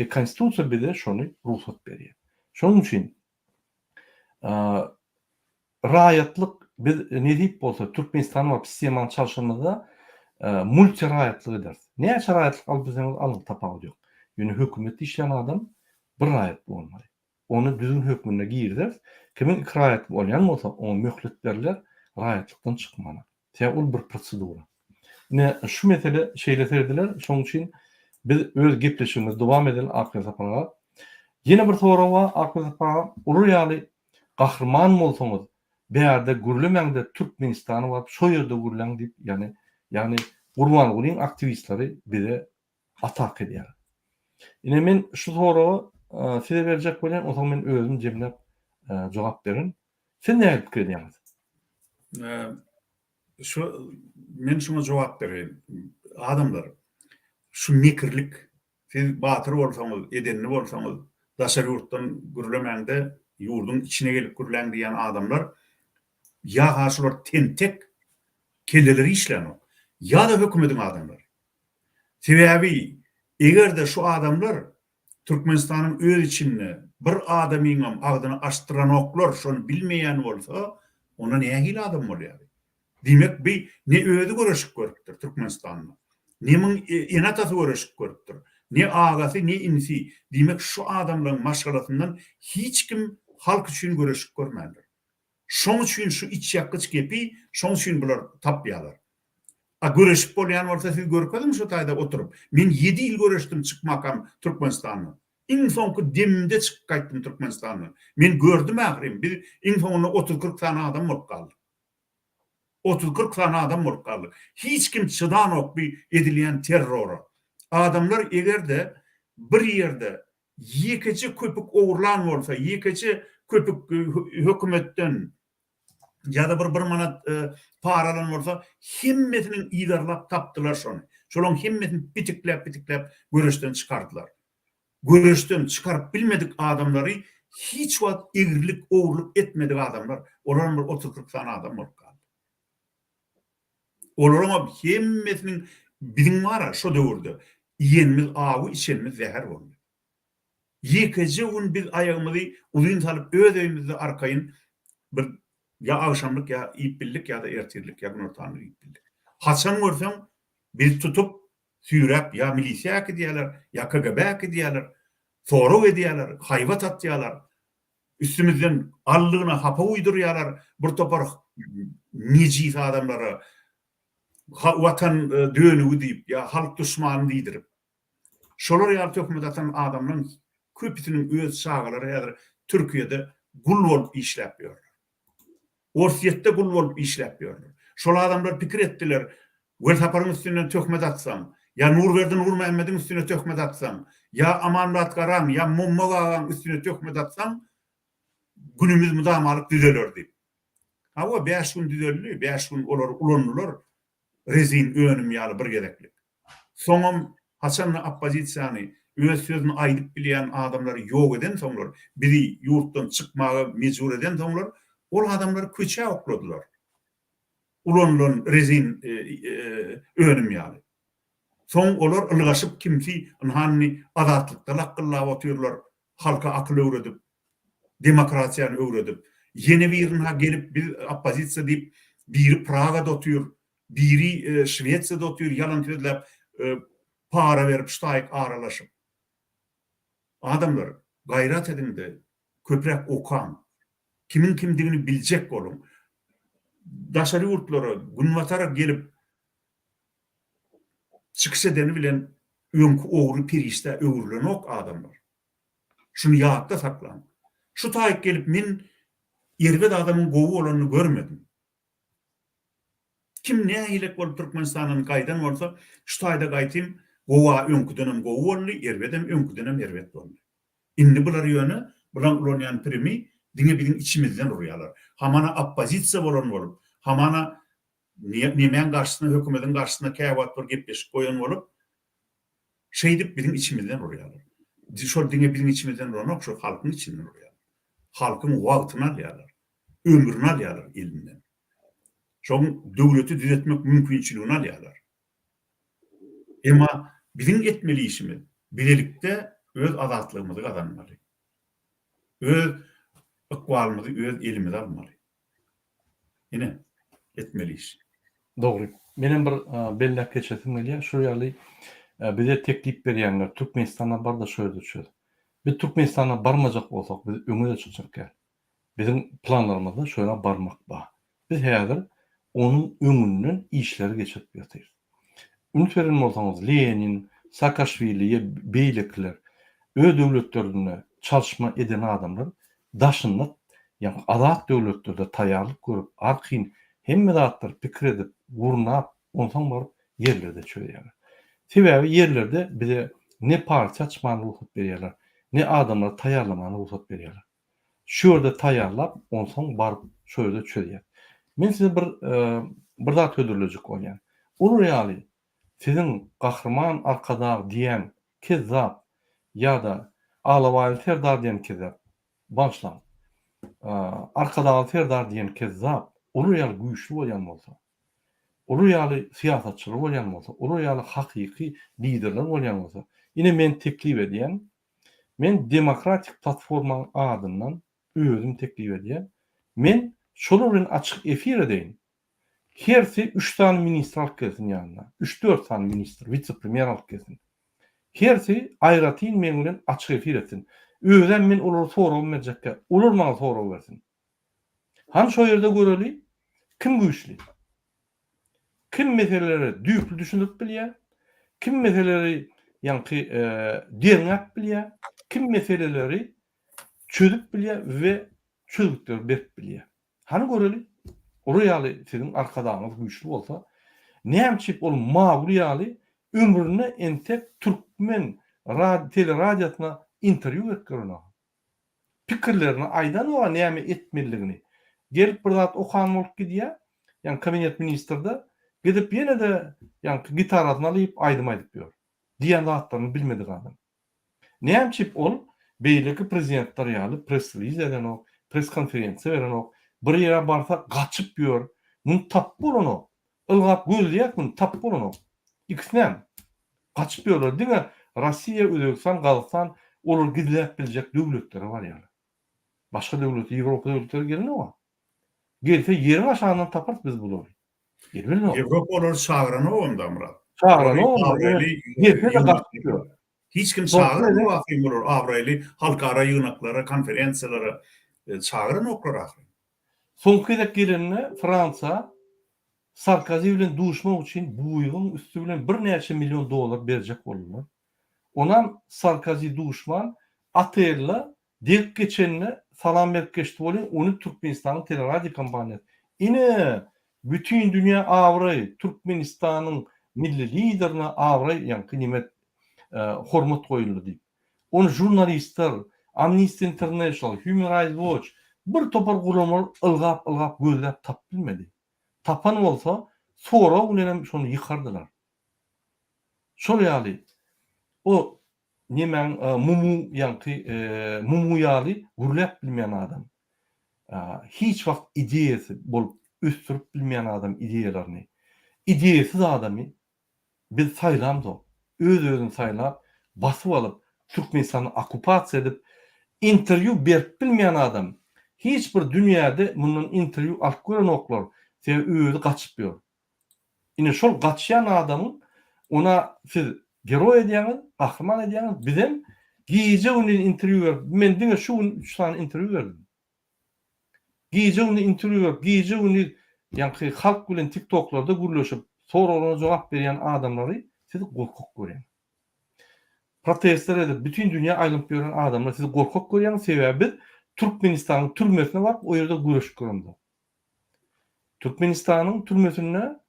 Speaker 1: Konstitusiýa bize şonu ruhsat berýär. Şoň üçin raýatlyk biz ne diýip bolsa Türkmenistan we sistemany çalşymyzda multiraýatlyk eder. Näçe raýatlyk alyp bizeňiz alyp tapagy ýok. Ýöne hökümetde işleýän adam bir raýat bolmaly. Onu düzgün hökmüne girder. Kimin ikrayat bolýan bolsa, onu möhlet berler, raýatlykdan çykmana. Tä ol bir prosedura. Ne şu mesele şeýleterdiler, şoň üçin biz öz gepleşigimiz dowam edelim Apyza pra. Ýene bir sorawa Apyza pra, uly ýaly gahrman bolsaňyz, bäýerde gürlemäňde Türkmenistany we şo ýerde gürleň diýip, ýani Gurbanulyň aktivistleri bize atak edýär. Ine men şu sorawa size berjek bolan, o zaman men özüm jemläp jogap berin. Sen näme pikir edýäňiz?
Speaker 2: Men şuna jogap bereyim. Adamlar şu mekirlik, siz batyr bolsaňyz, edenli bolsaňyz, daşary ýurtdan gürlemäňde ýurdun içine gelip gürleň diýen adamlar ýa haşular tentek kelleleri işlenok, ýa-da hökümetiň adamlar. Sebäbi egerde şu adamlar Türkmenistanyň öz içinde bir adamyň agdyny açtyranoklar şonu bilmeýän bolsa, ona nähili adam bolýar? Dimek ne özü göreşip görüpdir Türkmenistanyň. Nemin enatasy göreşip görüpdir. Ne agasy, ne insi. Dimek şu adamlaryň maşgalatyndan hiç kim halk üçin göreşip görmändir. Şoň üçin şu iç ýakgyç gepi, şoň üçin bular tapýarlar. Göreşip bolýan bolsa siz görkezmi şu taýda oturup? Men 7 ýyl göreşdim çykmakam Türkmenistanyň. Iň soňky demimde çykyp gaýtdym Türkmenistanyň. Men gördüm ährim, bir iň soňuna 30-40 tane adam bolup galdy. 30-40 tane adam bolup kaldy. Hiç kim çıdanok bir edilýän terrora. Adamlar egerde bir ýerde ýekeçi köpük owurlan bolsa, ýekeçi köpük hökümetden ya da bir manat paralan bolsa, hemmesinin idarlap tapdylar şonu. Şolon hemmesini bitikläp göreşden çıkardılar. Göreşden çıkarıp bilmedik adamları hiç wagt egrilik, owurluk etmedik adamlar. Olar bir 30-40 tane adam bolup kaldy. Olarama hemmesinin bilim var şu döwürde. Ýenimiz awy, içenimiz zäher boldy. Ýekeci gün biz ayağımızı uzun salıp öz evimizde arkayın bir ya akşamlık ya ipbillik ya da ertirlik ya günortanlık ipbillik. Haçan görsem biz tutup sürep ya milisiya diýerler ya KGB diýerler. Soru ediyorlar, hayvat atıyorlar. Üstümüzden allığına hapa uyduruyorlar. Bir topar neciz adamlara vatan dönüğü deyip ya halk düşmanı deydirip. Şolar ýaly tökmüş atan adamların köpüsünün öz şagaları ya Türkiýede gul bolup işläp ýörler. Orsiýetde gul bolup işläp ýörler. Şol adamlar pikir etdiler. Weltaparyň üstüne tökmet atsam, ya Nurverdi Nur Mehmed'in üstüne tökmet atsam, ya Amanrat Garan, ya Mummogagan üstüne tökmet atsam, günümüz müdamalyk düzelerdi. Ha o 5 gün düzeldi, 5 gün olar ulanırlar, rezin önüm ýaly bir gereklik. Soňam Hasan'la oppozisiýany öz sözüni aýdyp bilýän adamlary ýok eden soňlar, biri ýurtdan çykmaga mejbur eden soňlar, ol adamlary köçe okladylar. Ulanlan rezin önüm ýaly. Soň olar ılgaşyp kimsi hanny azatlykda lakkylap otyrlar, halka akıl öwredip, demokrasiýany öwredip, ýene birine gelip bir oppozisiýa diýip, biri Praga'da otyr, biri Şwetsiýada otyr, ýalan sözläp para berip ştaýyk aralaşyp. Adamlar gaýrat edinde köprek okan, kimin kimdigini biljek bolun. Daşary ýurtlara, günwatara gelip çıkış edeni bilen öňkü ogry pirişde öwürlenok adamlar. Şunu ýadda saklan. Şu taýyk gelip men Erwet adamyň gowy bolanyny görmedim. Kim nähilek bolup Türkmenistanyň gaýdan bolsa, şu taýda gaýtym, gowa öňküdenem gowy boldy, Erwedem öňküdenem Erwet boldy. Indi bular ýöne, bulan ulanýan primi diňe bizim içimizden urýarlar. Hamana oppozisiýa bolan bolup, hamana nimen karşısına, hükümetin karşısına käwat bir gepleşip koyan olup, şeydip bizim içimizden urýarlar. Şol diňe bizim içimizden uranok, şu halkın içinden urýarlar. Halkın wagtyny alýarlar, ömrüni alýarlar elinden. Şoň döwleti düzeltmek mümkinçiligini alýarlar. Emma bizim etmeli işimiz, bilelikde öz azatlygymyzy kazanmaly. Öz ıkwalymyzy öz elimize almaly. Ine etmeli iş.
Speaker 1: Doğru. Benim bir bellek geçetim gelýär. Şu ýaly bize teklip berýänler Türkmenistana bar da şöyle düşür. Biz Türkmenistana barmajak bolsak, biz öňe çykjak. Bizim planlarymyzda şöyle barmak bar. Biz häzir onun öňünden işleri geçirip ýatyr. Ümit beren bolsaňyz Lenin, Saakashvili, beýlikler öz döwletlerine çalışma eden adamlar daşynda, ýani azat döwletlerde taýýarlyk görüp, arkyň hemme zatlar pikir edip, gurnap, ondan baryp yerlerde çöýýärler. Sebäbi yerlerde bize ne parça açmany ruhsat berýärler, ne adamlar taýýarlamany ruhsat berýärler. Şu ýerde taýýarlap, ondan baryp şöýde çöýýär. Men size bir zat öldürilecek bolýan. Ol ýaly sizin gahrman arkada diýen kezzap ýa-da alawaly serdar diýen kezzap başlan. Arkada serdar diýen kezzap ol ýaly güýçli bolýan bolsa, ol ýaly siýasatçylar bolýan bolsa, ol ýaly hakyky liderler bolýan bolsa, ine men teklip edýän, men demokratik platforma adyndan özüm teklip edýän, men şolar bilen açyk efir edeýin. Hersi 3 tane ministr alyp gelsin ýanynda. 3-4 tane ministr, vice-premier alyp gelsin. Hersi aýratyn men bilen açyk efir etsin. Özüm men olary soraw berjekkä, olar maňa soraw bersin. Han şo ýerde göreli, kim güýçli? Kim meseleleri düýpli düşünüp bilýär? Kim meseleleri ýanky deňap bilýär? Kim meseleleri çözüp bilýär we çözükler berip bilýär? Hany göreli? O ýaly sizin arkadaňyz güýçli bolsa, näçip ol magul ýaly ömrüne entek türkmen teleradio interview berýär. Pikirlerini aýdan owa näme etmeligini. Gelip bir zat okan bolup gidýär. Yani kabinet ministrde gidip yine de yani gitaratını alıp aýdyp diyor. Diýen zatlaryny bilmedik adam. Näçip ol beýleki prezidentler ýaly press release eden o, press konferensiýa beren o, bir ýere barsa gaçyp ýör. Muny tap bolany. Ilgap gözleýär muny tap bolany. İkisinem gaçyp ýörler diňe Rossiýa, Özbekistan, Gazakystan olar gidilip biljek döwletleri var ýaly. Başga döwlet, Ýewropa döwletleri gelene wa. Gelse yerin aşağından tapart biz bular. Gelmeli mi?
Speaker 2: Ýewropa olar çağırany onda Murat.
Speaker 1: Çağırany onda. Gelse de gaçyp.
Speaker 2: Hiç kim çağırany wagty bolar. Awraly halkara ýygnaklara, konferensiýalara çağırany oklar ahir.
Speaker 1: Soňky gelenine Fransa Sarkozy bilen duşmak üçin bu ýylyň üstü bilen bir näçe milyon dolar berjek bolýar. Onan Sarkozy duşman atella dek geçenine salam berip geçdi bolýar. Onu Türkmenistanyň teleradio kompaniýasy. Ine bütün dünýä awray Türkmenistanyň milli liderine awray ýani kıymet hormat goýuldy diýip. Onu jurnalistler, Amnesty International, Human Rights Watch bir topar guramlar ılgap gözläp tap bilmedi. Tapan bolsa sonra bilen şonu ýykardylar. Şol ýaly o nemen mumu ýanky mumu ýaly gurläp bilmeýän adam. Hiç wagt ideýasy bolup üstürüp bilmeýän adam ideýalaryny. Ideýasiz adamy biz saýlamdy. Öz-özüni saýlap, basyp alyp Türkmenistany okupasiýa edip interview berip bilmeýän adam. Hiç bir dünýäde munun interview alyp gören oklar. Sen özü gaçyp ýör. Ine şol gaçýan adamyň ona siz geroy edýäňiz, gahrman edýäňiz, bizim giýje ony interview berip, men diňe şu 3 tane interview berdim. Giýje ony interview berip, giýje ony ýani halk bilen TikTok'larda gürleşip, sonra ona jogap berýän adamlary siz gorkak görýän. Protestler edip bütün dünýä aýlyp ýören adamlar siz gorkak görýän sebäbi Türkmenistanyň türmesine barıp o ýerde güreşip görýär. Türkmenistanyň türmesinde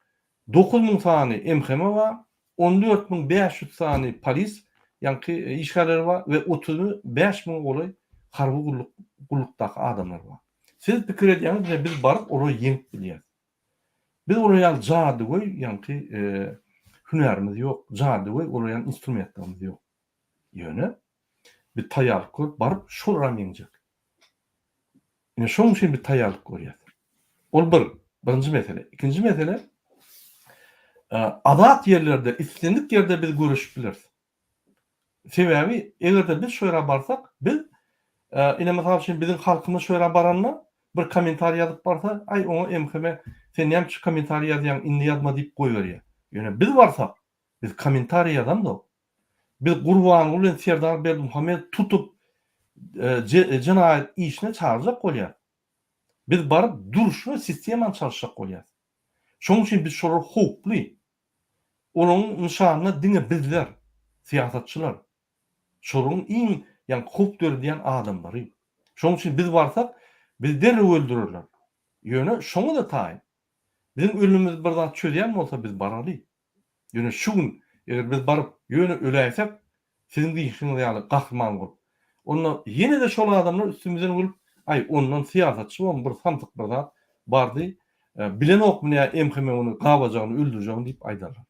Speaker 1: 9000 sany MHM var, 14500 sany polis, ýani işgalleri var we 35000 golay harby gullukdaky adamlar var. Siz pikir edýäňiz biz baryp ora ýeňip bilýär. Biz oraya jady goý, ýani hünärimiz ýok, jady goý, oraya instrumentlarymyz ýok. Ýöne bir taýýarlyk görüp baryp şol ramyňjak. Ine şoň üçin bir taýýarlyk görýär. Ol birinji mesele. İkinji mesele adat yerlerde, istendik yerde biz görüşüp biliriz. Sebäbi egerde biz şöyle barsak, biz ine mesel üçin bizim halkymyz şöyle baranna bir komentar ýazyp barsa, ay oňa MHM sen näme şu komentar ýazýan, indi ýazma diýip goýberýär. Ýöne biz barsak, biz komentar ýazamdy. Biz Gurban bilen Serdar Berdimuhammed tutup cinayet işine çağıracak bolýar. Biz baryp duruşma sistemany çalışacak bolýar. Şoň üçin biz şolar hukukly. Onun nişanyna diňe bizler, siýasatçylar. Şoruň iň ýani hukuk dördiýän adamlary. Şoň üçin biz barsak, biz derre öldürürler. Ýöne şoňa da taýin. Bizim ölümimiz bir zat çödýän bolsa biz barary. Ýöne şu gün eger biz baryp ýöne öläýsek, sizin diýişiňiz ýaly gahrman bolup. Onda ýene de şol adamlar üstümizden bolup, ay ondan siýasatçy bolan bir santyk bir zat bardy. Bilen okmany MHM onu gabajagyny öldürjegiň diýip aýdarlar.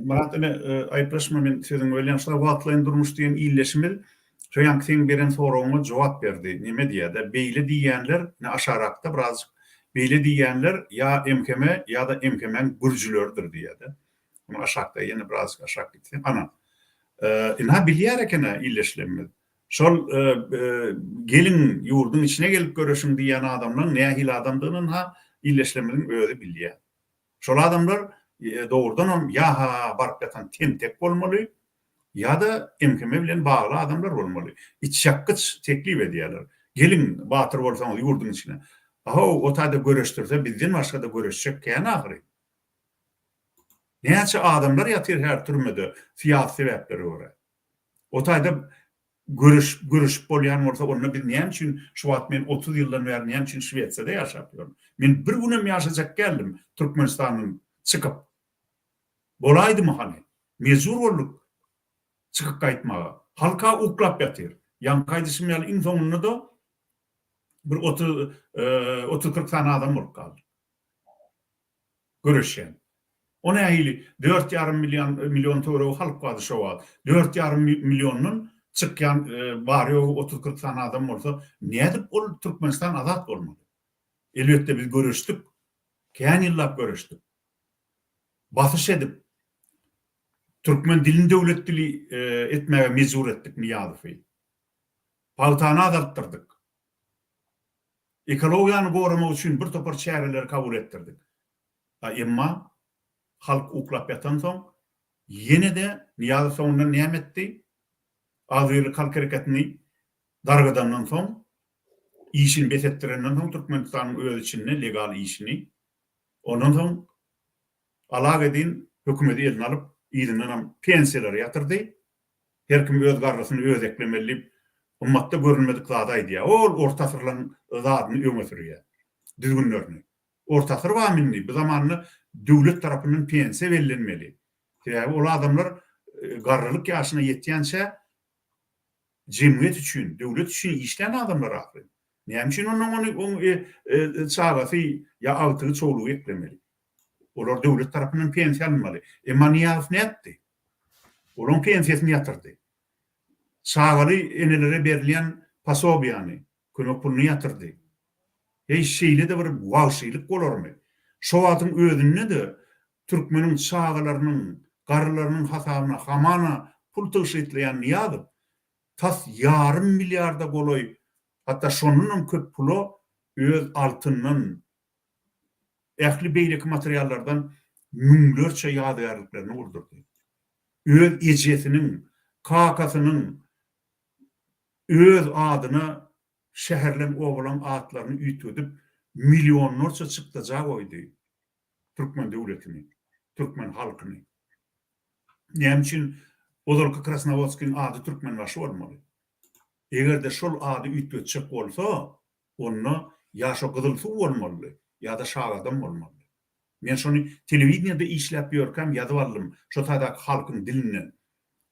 Speaker 2: Murat, aýtlaşma men sizin öýlenşler wagtlaýndyrmyş diýen illeşmel şoýankyň beren soragyma jogap berdi. Nime diýär? Beýle diýenler, ne aşarakda biraz beýle diýenler ya MHM ya da MHM'nin gürjülerdir diýär. Bunu aşakda ýene biraz aşak gitdi. Ana. Ina bilýär ekene illeşlenmez. Şol gelin ýurdun içine gelip görüşüm diýen adamlar nähil adamdygyny ha illeşlemediň öýde bilýär. Şol adamlar doğrudan ya ha baryp ýatan tentek bolmaly ya da MHM bilen bagly adamlar bolmaly. İçşakkyç teklip edýärler. Gelin batyr bolsaňyz ýurdun içine. O taýda görüşdirse bizden başga da görüşjek ýa-ni ahyry. Näçe adamlar ýatyr her türmede siyasi sebäpleri görä. O taýda görüş bolýan bolsa onda bir näme üçin şu wagt men 30 ýyldan beri näme üçin Şwetsiyada ýaşapýarym. Men bir günem ýaşajak geldim Türkmenistanyň çykyp. Bolaydymy hani? Mezur bolduk çykyp gaýtmaga. Halka uklap ýatyr. Ýankaýdysym ýaly iň soňunda da bir 30-40 tane adam bolup galdy. Görüşen. O nähili 4,5 milyon euro halk wady şo wagt. 4,5 milyonyň çykýan bary 30-40 tane adam bolsa, nädip ol Türkmenistan azat bolmady? Elbetde biz görüşdük. Kän ýyllap görüşdük. Basyş edip Türkmen dilini döwletdili etmege mezur etdik Niýazowy. Paltany azaltdyrdyk. Ekologiýany goramak üçin bir topar çäreler kabul etdirdik. Emma halk uklap ýatan soň ýene de Niýazow soňundan näme etdi? Azyrlyk halk hereketini dargadandan soň işini betetdirenden soň Türkmenistanyň öz içinde legal işini ondan soň alagedin hökümeti eline alıp ýerinden pensiýalary ýatyrdy. Her kim öz garrysyny öz eklemeli ummatda görünmedik zada idi. Ol orta asyrlaryň zadyny öňe sürýär. Düzgünlerini. Orta asyr wamilni bu zamanyny döwlet tarapyndan pensiýa berilmeli. Ýa-ni ol adamlar garrylyk ýaşyna ýetýänçe jemgyýet üçin, döwlet üçin işlän adamlar ahly. Näme üçin onu çagasy ýa altygy çoğulugy eklemeli. Olar döwlet tarapyndan pensiýa almaly. Emma Niýazow näetdi? Olaryň pensiýasyny ýatyrdy. Çagaly enelere berilýän pasobiýany, kömek puluny ýatyrdy. Şeýle de bir wagşylyk bolarmy? Şo wagtyň özünde de türkmeniň çagalarynyň, garrylarynyň hasabyna hamana pul töşetleýän Niýazow tas yarım milyarda goloy, hatta şonunun köp pulu öz altından, ähli beýleki materiallardan müňlerçe ýadygarlyklaryny uldurdy. Öz ejesiniň, kakasynyň öz adyna şäherlen owalan atlaryny üýtüdip milyonlarça çykdyjak goýdy. Türkmen döwletini, Türkmen halkyny. Näme üçin Odolka Krasnovodskiň ady Türkmen başy bolmaly? Egerde şol ady üýtüjek bolsa, onu ýa-şo gyzyl suw bolmaly, ýa-da şagadam bolmaly. Men şonu telewiziýada işläp ýörkem ýazyp aldym, şo taýdak halkyň dilinden.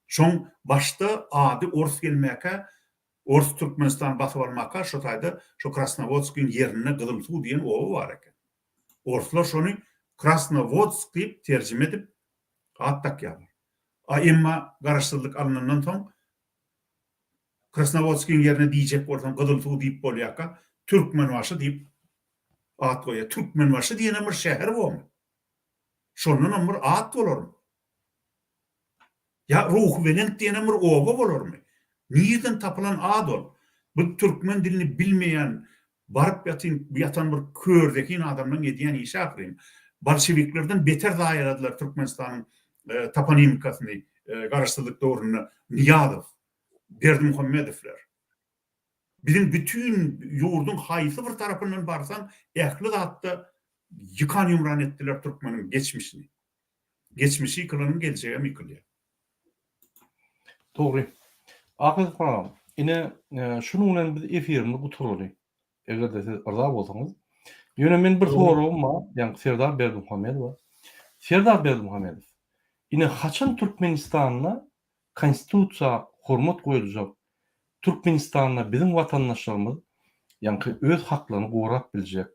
Speaker 2: Şoň başda ady ors gelmäke, Ors Türkmenistan basyp almaka şo taýda şo Krasnovodskiň ýerine gyzyl suw diýen owa bar eken. Orslar şonu Krasnovodsk diýip terjime edip atdak ýaly. Emma garaşdyrlyk alynandan soň Krasnovodskiň ýerine diýjek bolsam gyzyl suw diýip bolýaka, Türkmenbaşy diýip at goýa. Türkmenbaşy diýen bir şäher bolmy? Şondan bir at bolarmy? Ya Ruhvelent diýen bir owa bolarmy? Nirden tapılan adol, bu Türkmen dilini bilmeyen, barıp yatan bir kördekin adamdan ediyen işe akırayım. Bolşeviklerden beter daýaladylar Türkmenistan'ın toponimikasyny, garaşdyrlyk döwrüne Niýazow, Berdimuhammedowler. Bizim bütün ýurdun haýsy bir tarapyndan barsan, ähli zatda ýykan ýumran etdiler Türkmeniň geçmişini. Geçmişi yıkılanın geleceğe mi yıkılıyor?
Speaker 1: Doğru. Ahmet Param, yine şununla biz efirini buturuli. Eger de siz arda bolsaňyz. Ýöne men bir sorum var, ýani Serdar Berdimuhammedow. Serdar Berdimuhammedow. Yine haçan Türkmenistanyna konstitusiýa hormat goýuljak. Türkmenistanyna bizim watandaşlarymyz ýani öz haklaryny gowrap biljek.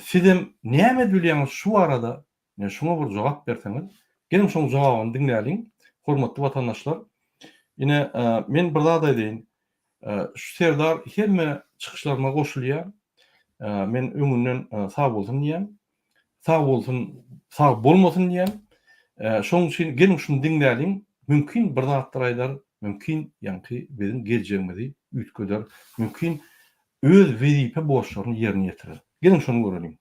Speaker 1: Sizem näme bilýäňiz şu arada? Ýani şoňa bir jogap berseňiz, gelin şoň jogabyny dinläliň. Hormatly watandaşlar. Yine men bir daha da deyin. Şu Serdar hemme çıkışlarıma koşulýar. Men öňünden sağ bolsun diýem. Sağ bolsun, sağ bolmasyn diýem. Şoň üçin gelin şunu dinläliň. Mümkin bir zatlar aýdar, mümkin ýanky bizim geleceğimizi üýtgeder, mümkin öz wezipe borçlaryny ýerine ýetirir. Gelin şunu görelim.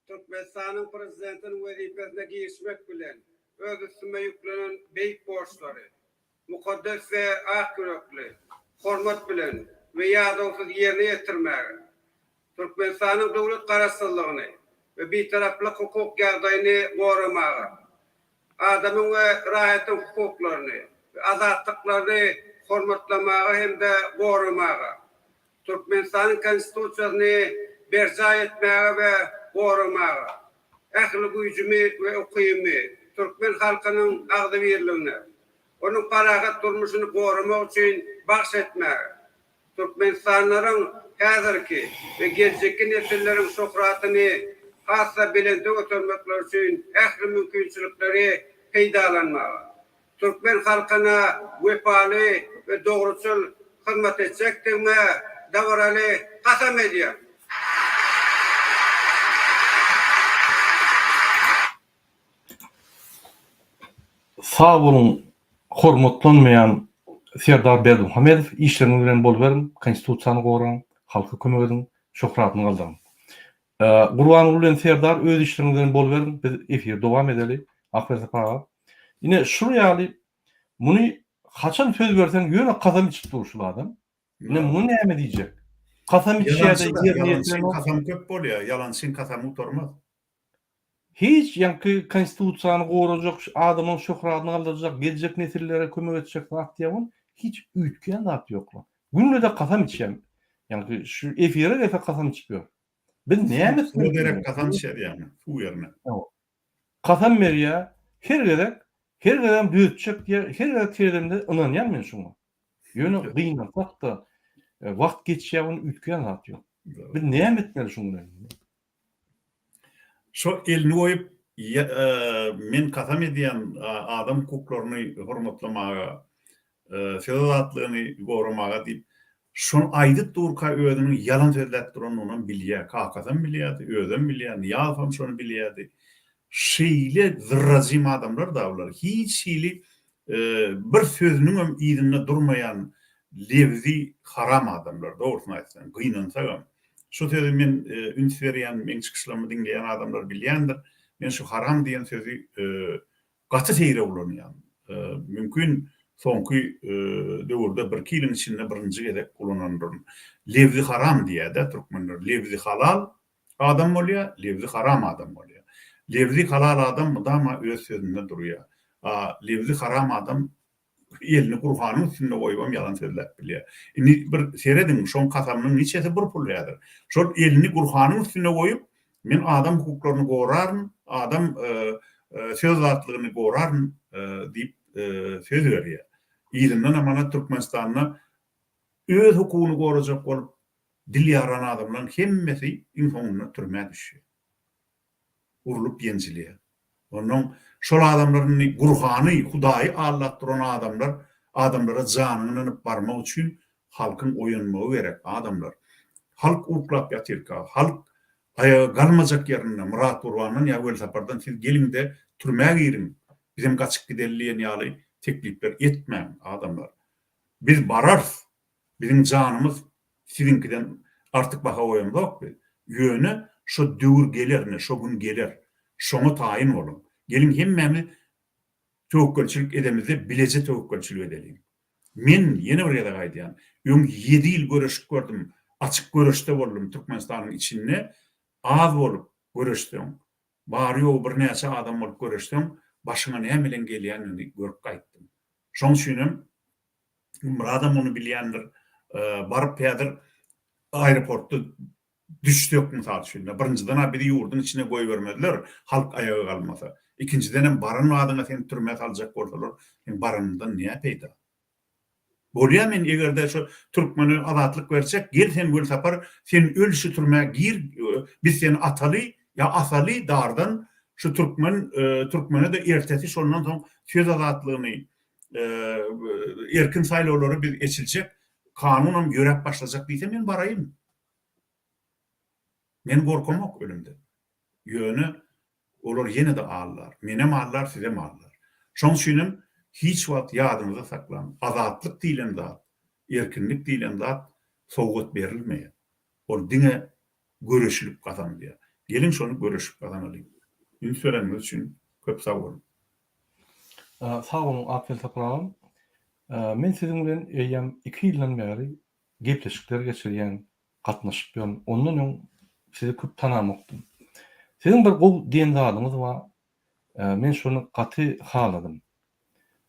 Speaker 3: Türkmenistanyň prezidentiniň wezipesine girişmek bilen öz üstüme yüklenen beýik borçlary, mukaddes we ak yürekli, hormat bilen ve ýa-da yerine ýetirmäge, Türkmenistanyň dowlat garaşsyzlygyny ve bir taraply hukuk ýagdaýyny goramaga, adamyň we raýatyň hukuklaryny we azatlyklaryny hormatlamaga hem-de goramaga, Türkmenistanyň konstitusiýasyny berja etmäge we goramaga, ähli güýjümi we ukymy Türkmen halkynyň agdy birligine, onuň parahat durmuşyny goramak üçin bahş etmäge, Türkmenistanlaryň häzirki we geljekki nesilleriň şöhratyny hassa bilende götürmekler üçin ähli mümkinçilikleri peýdalanmaga, Türkmen halkyna wepaly we dogruçul hyzmat etjekdigime dawraly kasam edýär.
Speaker 1: Sağ bolun, hormatlanmayan Serdar Berdimuhamedow işleriniz bilen bolberem, konstitusiýany goran, halka kömek edin, şöhratyny galdyryň. Gurbanyň bilen Serdar öz işleriniz bilen bolberem, biz efir dowam edeli. Ahmet Pağa. Yine şuraya bunu kaçan söz versen yöne kasam içip duruşul adam. Yine bunu näme diýjek? Kasam içýärde yer niýetine
Speaker 2: kasam köp bolýar, ýalansyn kasam utormaz.
Speaker 1: hiç yankı konstitusiýany gorajak, adamyň şöhratyny galdyrjak, geljek nesillere kömek etjek wagt ýagyň hiç üýtgen zat ýok. Günde de kasam içýän. Yani şu efire kasam içiyor. Ben näme
Speaker 2: Bu derek kasam içer yani. Bu ýerine.
Speaker 1: Kasam berýär, her gerek büyütjek, her gerek terimde ynanýan men şuňa. Ýöne gynalsak da wagt geçýän üýtgen zat ýok. Ben näme etmeli şuňa?
Speaker 2: Şo elini goýup men kasam edýän adam hukuklaryny hormatlamaga, söz atlygyny goramaga diýip şon aýdyp durka özüniň ýalan sözläp duranyny bilýär, kakasam bilýär, özüm bilýär, ýalfam şonu bilýärdi. Şeýle zırrazim adamlar da bolar. Hiç şeýli bir sözüniň hem ýerinde durmaýan lewzi haram adamlar, dogrusyny aýtsan, gynansa. Şu sözü men üns berýän, men çykyşlamy dinleýän adamlar bilýändir. Men şu haram diýen sözü gaty seýre ulanýan. Mümkin soňky döwürde bir kilin içinde birinji gedek kullanandyr. Lewzi haram diýär-de türkmenler. Lewzi halal adam bolýar, lewzi haram adam bolýar. Lewzi halal adam dama öz sözünde durýar. Lewzi haram adam elini Kur'anyň üstünde goýbam ýalan sözläp bilýär. Indi bir seredin şoň kasamyň niçesi bir pul ýadyr. Şol elini Kur'anyň üstünde goýup men adam hukuklaryny goraryn, adam söz atlygyny goraryn diýip söz berýär. Ýerinden amana Türkmenistanyna öz hukugyny gorajak bolup dil ýaran adamlaryň hemmesi infonyna türmäge düşýär. Urulup ýenjilýär. Onuň şol adamlaryň Kur'any, Hudaýy allatdyran adamlar, adamlara janyny anyp barmak üçin halkyň oýanmagy gerek adamlar. Halk uklap ýatyrka, halk ayağa galmajak ýerinde Murat Urwanyň ýa-da sapardan siz gelinde türmäge girin. Bizim gaçyp gidelliýen ýaly teklipler etmäň adamlar. Biz barars, bizim janymyz sizinkiden artyk baha goýanmak. Ýöne şu döwür gelerine, şu gün geler. Şoňa taýyn bolun. Gelin hemmemiz tövekkelçilik edemizde bilece tövekkelçilik edelim. Men ýene bir ýerde gaýdýan, 7 ýyl göreşik gördüm, açyk göreşde boldum Türkmenistanyň içinde, az bolup göreşdim. Bary ýok bir näçe adam bolup göreşdim, başyma näme bilen gelýänini görüp gaýtdym. Şoň üçin bir adam onu bilýändir, baryp ýadyr aeroportda düşdük misal üçin. Birinciden biri ýurdun içine goý bermediler, halk ayağa kalmasa. İkinciden hem barın adyna seni türmäge aljak bolsalar, baryndan näme peýda? Bolýar men egerde şu türkmeni azatlyk bersek, gel sen göl sapar, sen ölüşi türmäge gir, biz seni ataly ya asaly dardan şu türkmeni de ertesi şondan soň söz azatlygyny erkin saýlawlary biz eçiljek, kanunam görep başlajak diýsem men baraýyn. Men gorkamak ölümde. Ýöne olar ýene de allar. Menem allar, sizem allar. Şoň üçin hiç wagt ýadyňyzda saklan. Azatlyk diýilen zat, erkinlik diýilen zat sowgat berilmeýär. Ol diňe göreşilip kazanýar. Gelin şonu göreşip kazanalyk. Ýün söýlenmez üçin köp sag bolun.
Speaker 1: Sağ olun, Akil Taprağım. Men sizin bilen eýem 2 ýyldan beri gepleşikler geçirýän, gatnaşyp ýön. Ondan öň sizi köp tanamakdym. Sizin bir gow diýen zadyňyz bar. Men şonu gaty haladym.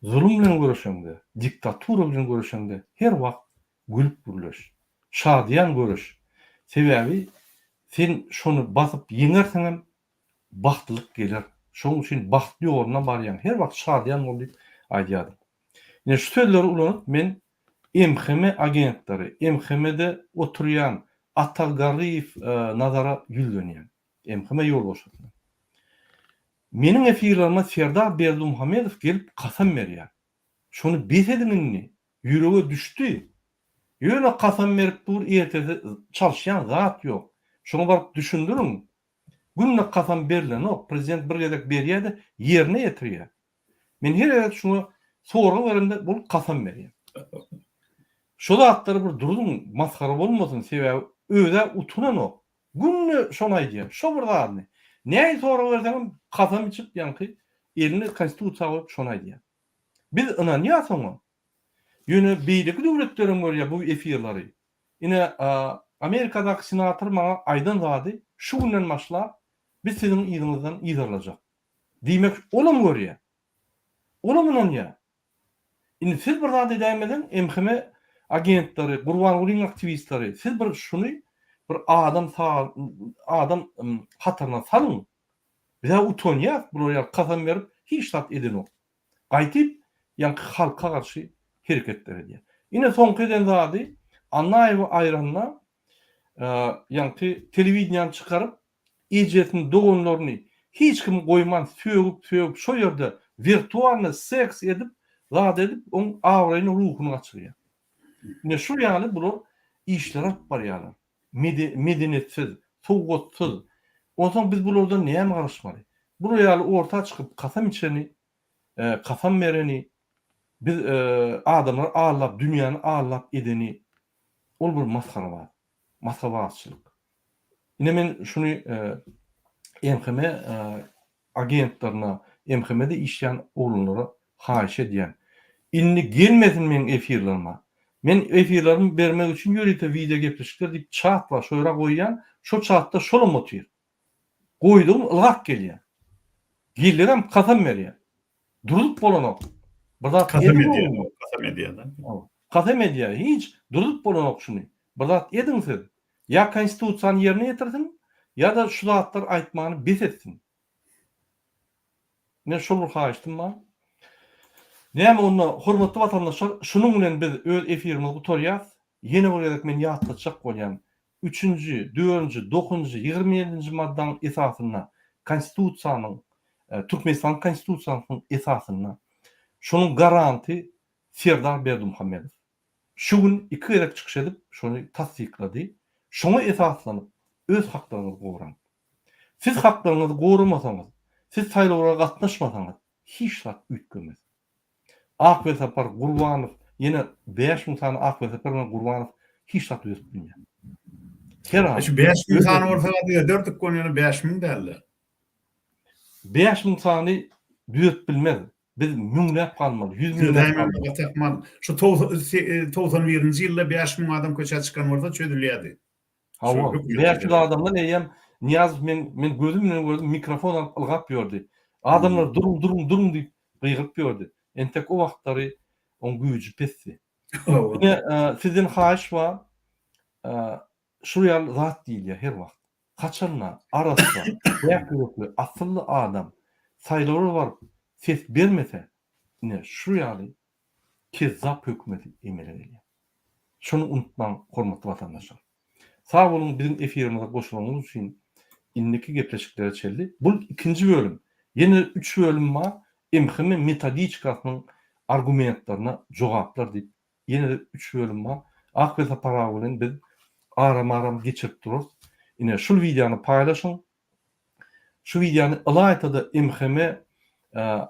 Speaker 1: Zulüm bilen görüşende, diktatura bilen görüşende her wagt gülüp gürleş. Şadyan görüş. Sebäbi sen şonu basyp ýeňerseň bagtlyk gelir. Şoň üçin bagtly ýoluna barýan her wagt şadyan bol diýip aýdýardym. Ine şu sözleri ulanyp men MHM agentleri, MHM'de oturýan Atagariyev nazara ýüzlenýän. MHM ýol boşatdy. Meniň efirlerime Serdar Berdimuhamedov gelip kasam berýär. Şonu bilsediňni ýürege düşdi. Ýöne kasam berip dur ertesi çalışýan zat ýok. Şonu baryp düşündürün. Günne kasam berilen o prezident bir gezek berýärdi, ýerine ýetirýär. Men her eret şunu sorgu berende bul kasam berýär. Şu zatlary bir durun maskara bolmasyn sebäbi öze utunan o. Günne şonu aýdýar. Şo bir zatny. Näme sorgu berseň kasam içip ýanky elini konstitusiýa şonu aýdýar. Biz inanýarsyňmy? Ýöne beýleki döwletlerim görýär bu efirleri. Ine Amerikadaky senator maňa aýdan zady şu günden başlap biz sizin ýygyňyzdan ýyzarlajak. Diýmek olam görýär. Olam inanýar. Ine siz bir zady diýmeden MHM agentleri, Gurban Gulyň aktivistleri siz bir şunu bir adam hatarına salyň. Bize utonýar, buraya kasam berip hiç tat eden ok. Gaýtyp ýanky halka garşy hereketler edýär. Ine soňky eden zady Annaýew aýranna ýanky telewiziýany çykaryp ejetini dogonlaryny hiç kim goýman söýüp şo ýerde virtualny seks edip zat edip oň awraýyny ruhuny gaçyrýar. Ne şu ýaly bu işler alyp barýarlar. Medeniyetsiz, sowgatsyz. Ondan biz bulardan näme garaşmaly? Bu ýaly orta çykyp kasam içeni, kasam bereni biz adamlar ağlap, dünýäni ağlap edeni ol bir maskara bar. Masawaçylyk. Ine men şunu MHM agentlerine, MHM'de işleyen oğlunlara haýyş edýän. İnni gelmesin men efirlerime. Men efirlerimi bermek üçin ýöre video gepleşikler diýip çatla şoýra goýýan, şo çatda şolam otyr. Goýdum, ylgak gelýär. Gillerim kasam berýär. Durup bolanok. Birda
Speaker 2: Kasam edýär.
Speaker 1: Kasam edýär. Hiç durup bolanok şunu. Birda edin siz. Ya konstitusiýany ýerine ýetirsin, ya da şu zatlar aýtmany besetsin. Ne şol bir haýyşdym bar. Näme onu hormatly vatandaşlar, şunun bilen biz öz efirimizi gutarýas. Ýene bir ýerek men ýatlaçak bolýan 3-nji, 4-nji, 9-njy, 27-nji maddaň esasyna konstitusiýanyň Türkmenistan konstitusiýasynyň esasyna şunun garanti Serdar Berdimuhamedov. Şu gün 2 gerek çykyş edip şonu tasdiklady. Şoňa esaslanyp öz haklaryňyzy goýan. Siz haklaryňyzy goýramasaňyz, siz saýlawlara gatnaşmasaňyz hiç zat ütgemez. Akbet Sapar Gurbanow ýene 5000 sany Akbet Sapar Gurbanow hiç zat ütbilýär.
Speaker 2: Şu 5000 sany ortaga dörtük goňany 5000 däller.
Speaker 1: 5000 sany düýet bilmez. Biz müňläp galmaly, 100 müňläp galmaly.
Speaker 2: Şu 91-nji ýylda 5000 adam köçe çykan orada çödülýärdi.
Speaker 1: Hawa, 5000 adamlar näýem Niyaz men gözüm bilen gördüm, mikrofon ylgap ýördi. Adamlar durun diýip gıýgyp ýördi. Entek o wagtlary on güýji pesdi. Sizin haýyş bar, şu ýaly zat diýilýär her wagt. Kaçanla, arasda, ýakyrykly, asylly adam saýlawlara baryp ses bermese, ne şu ýaly kezzap hökümeti emel edilýär. Şunu unutmaň, hormatly vatandaşlar. Sağ olun bizim efirimize koşulduğunuz için indiki gepleşiklere çeldi. Bu ikinci bölüm. Yine 3 bölüm var. MHM metodikasının argumentlarına cevaplar deyip yine de 3 bölüm var. Akbet Saparaw'ın biz aram geçirip dururuz. Yine şu videonu paylaşın. Şu videonu alaytada MHM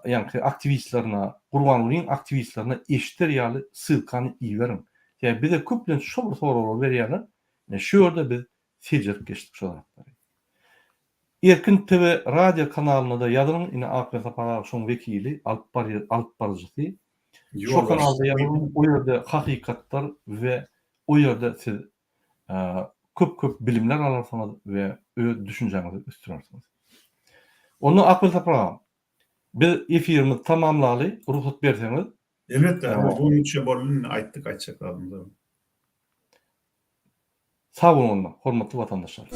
Speaker 1: yani aktivistlerine, Gurban Gulyň aktivistlerine eşitler ýaly sylkany iýerin. Yani bize köplen şu bir sorular berýärler. Şu ýerde biz sejerip geçdik şu zatlary. Erkin TV radio kanalına da ýazyň, ine Akbet Saparaw vekili, alp barjysy. Şu kanalda ýazyň, o ýerde hakykatlar we o ýerde siz köp bilimler alarsyňyz we öz düşünjäňizi üstürärsiniz. Onu akıl tapram. Biz efirimiz tamamlaly, ruhsat berseňiz.
Speaker 2: Elbetde, ama bu üçe bolun aýtdyk aýtjak.
Speaker 1: Sağ olun, hormatly vatandaşlar.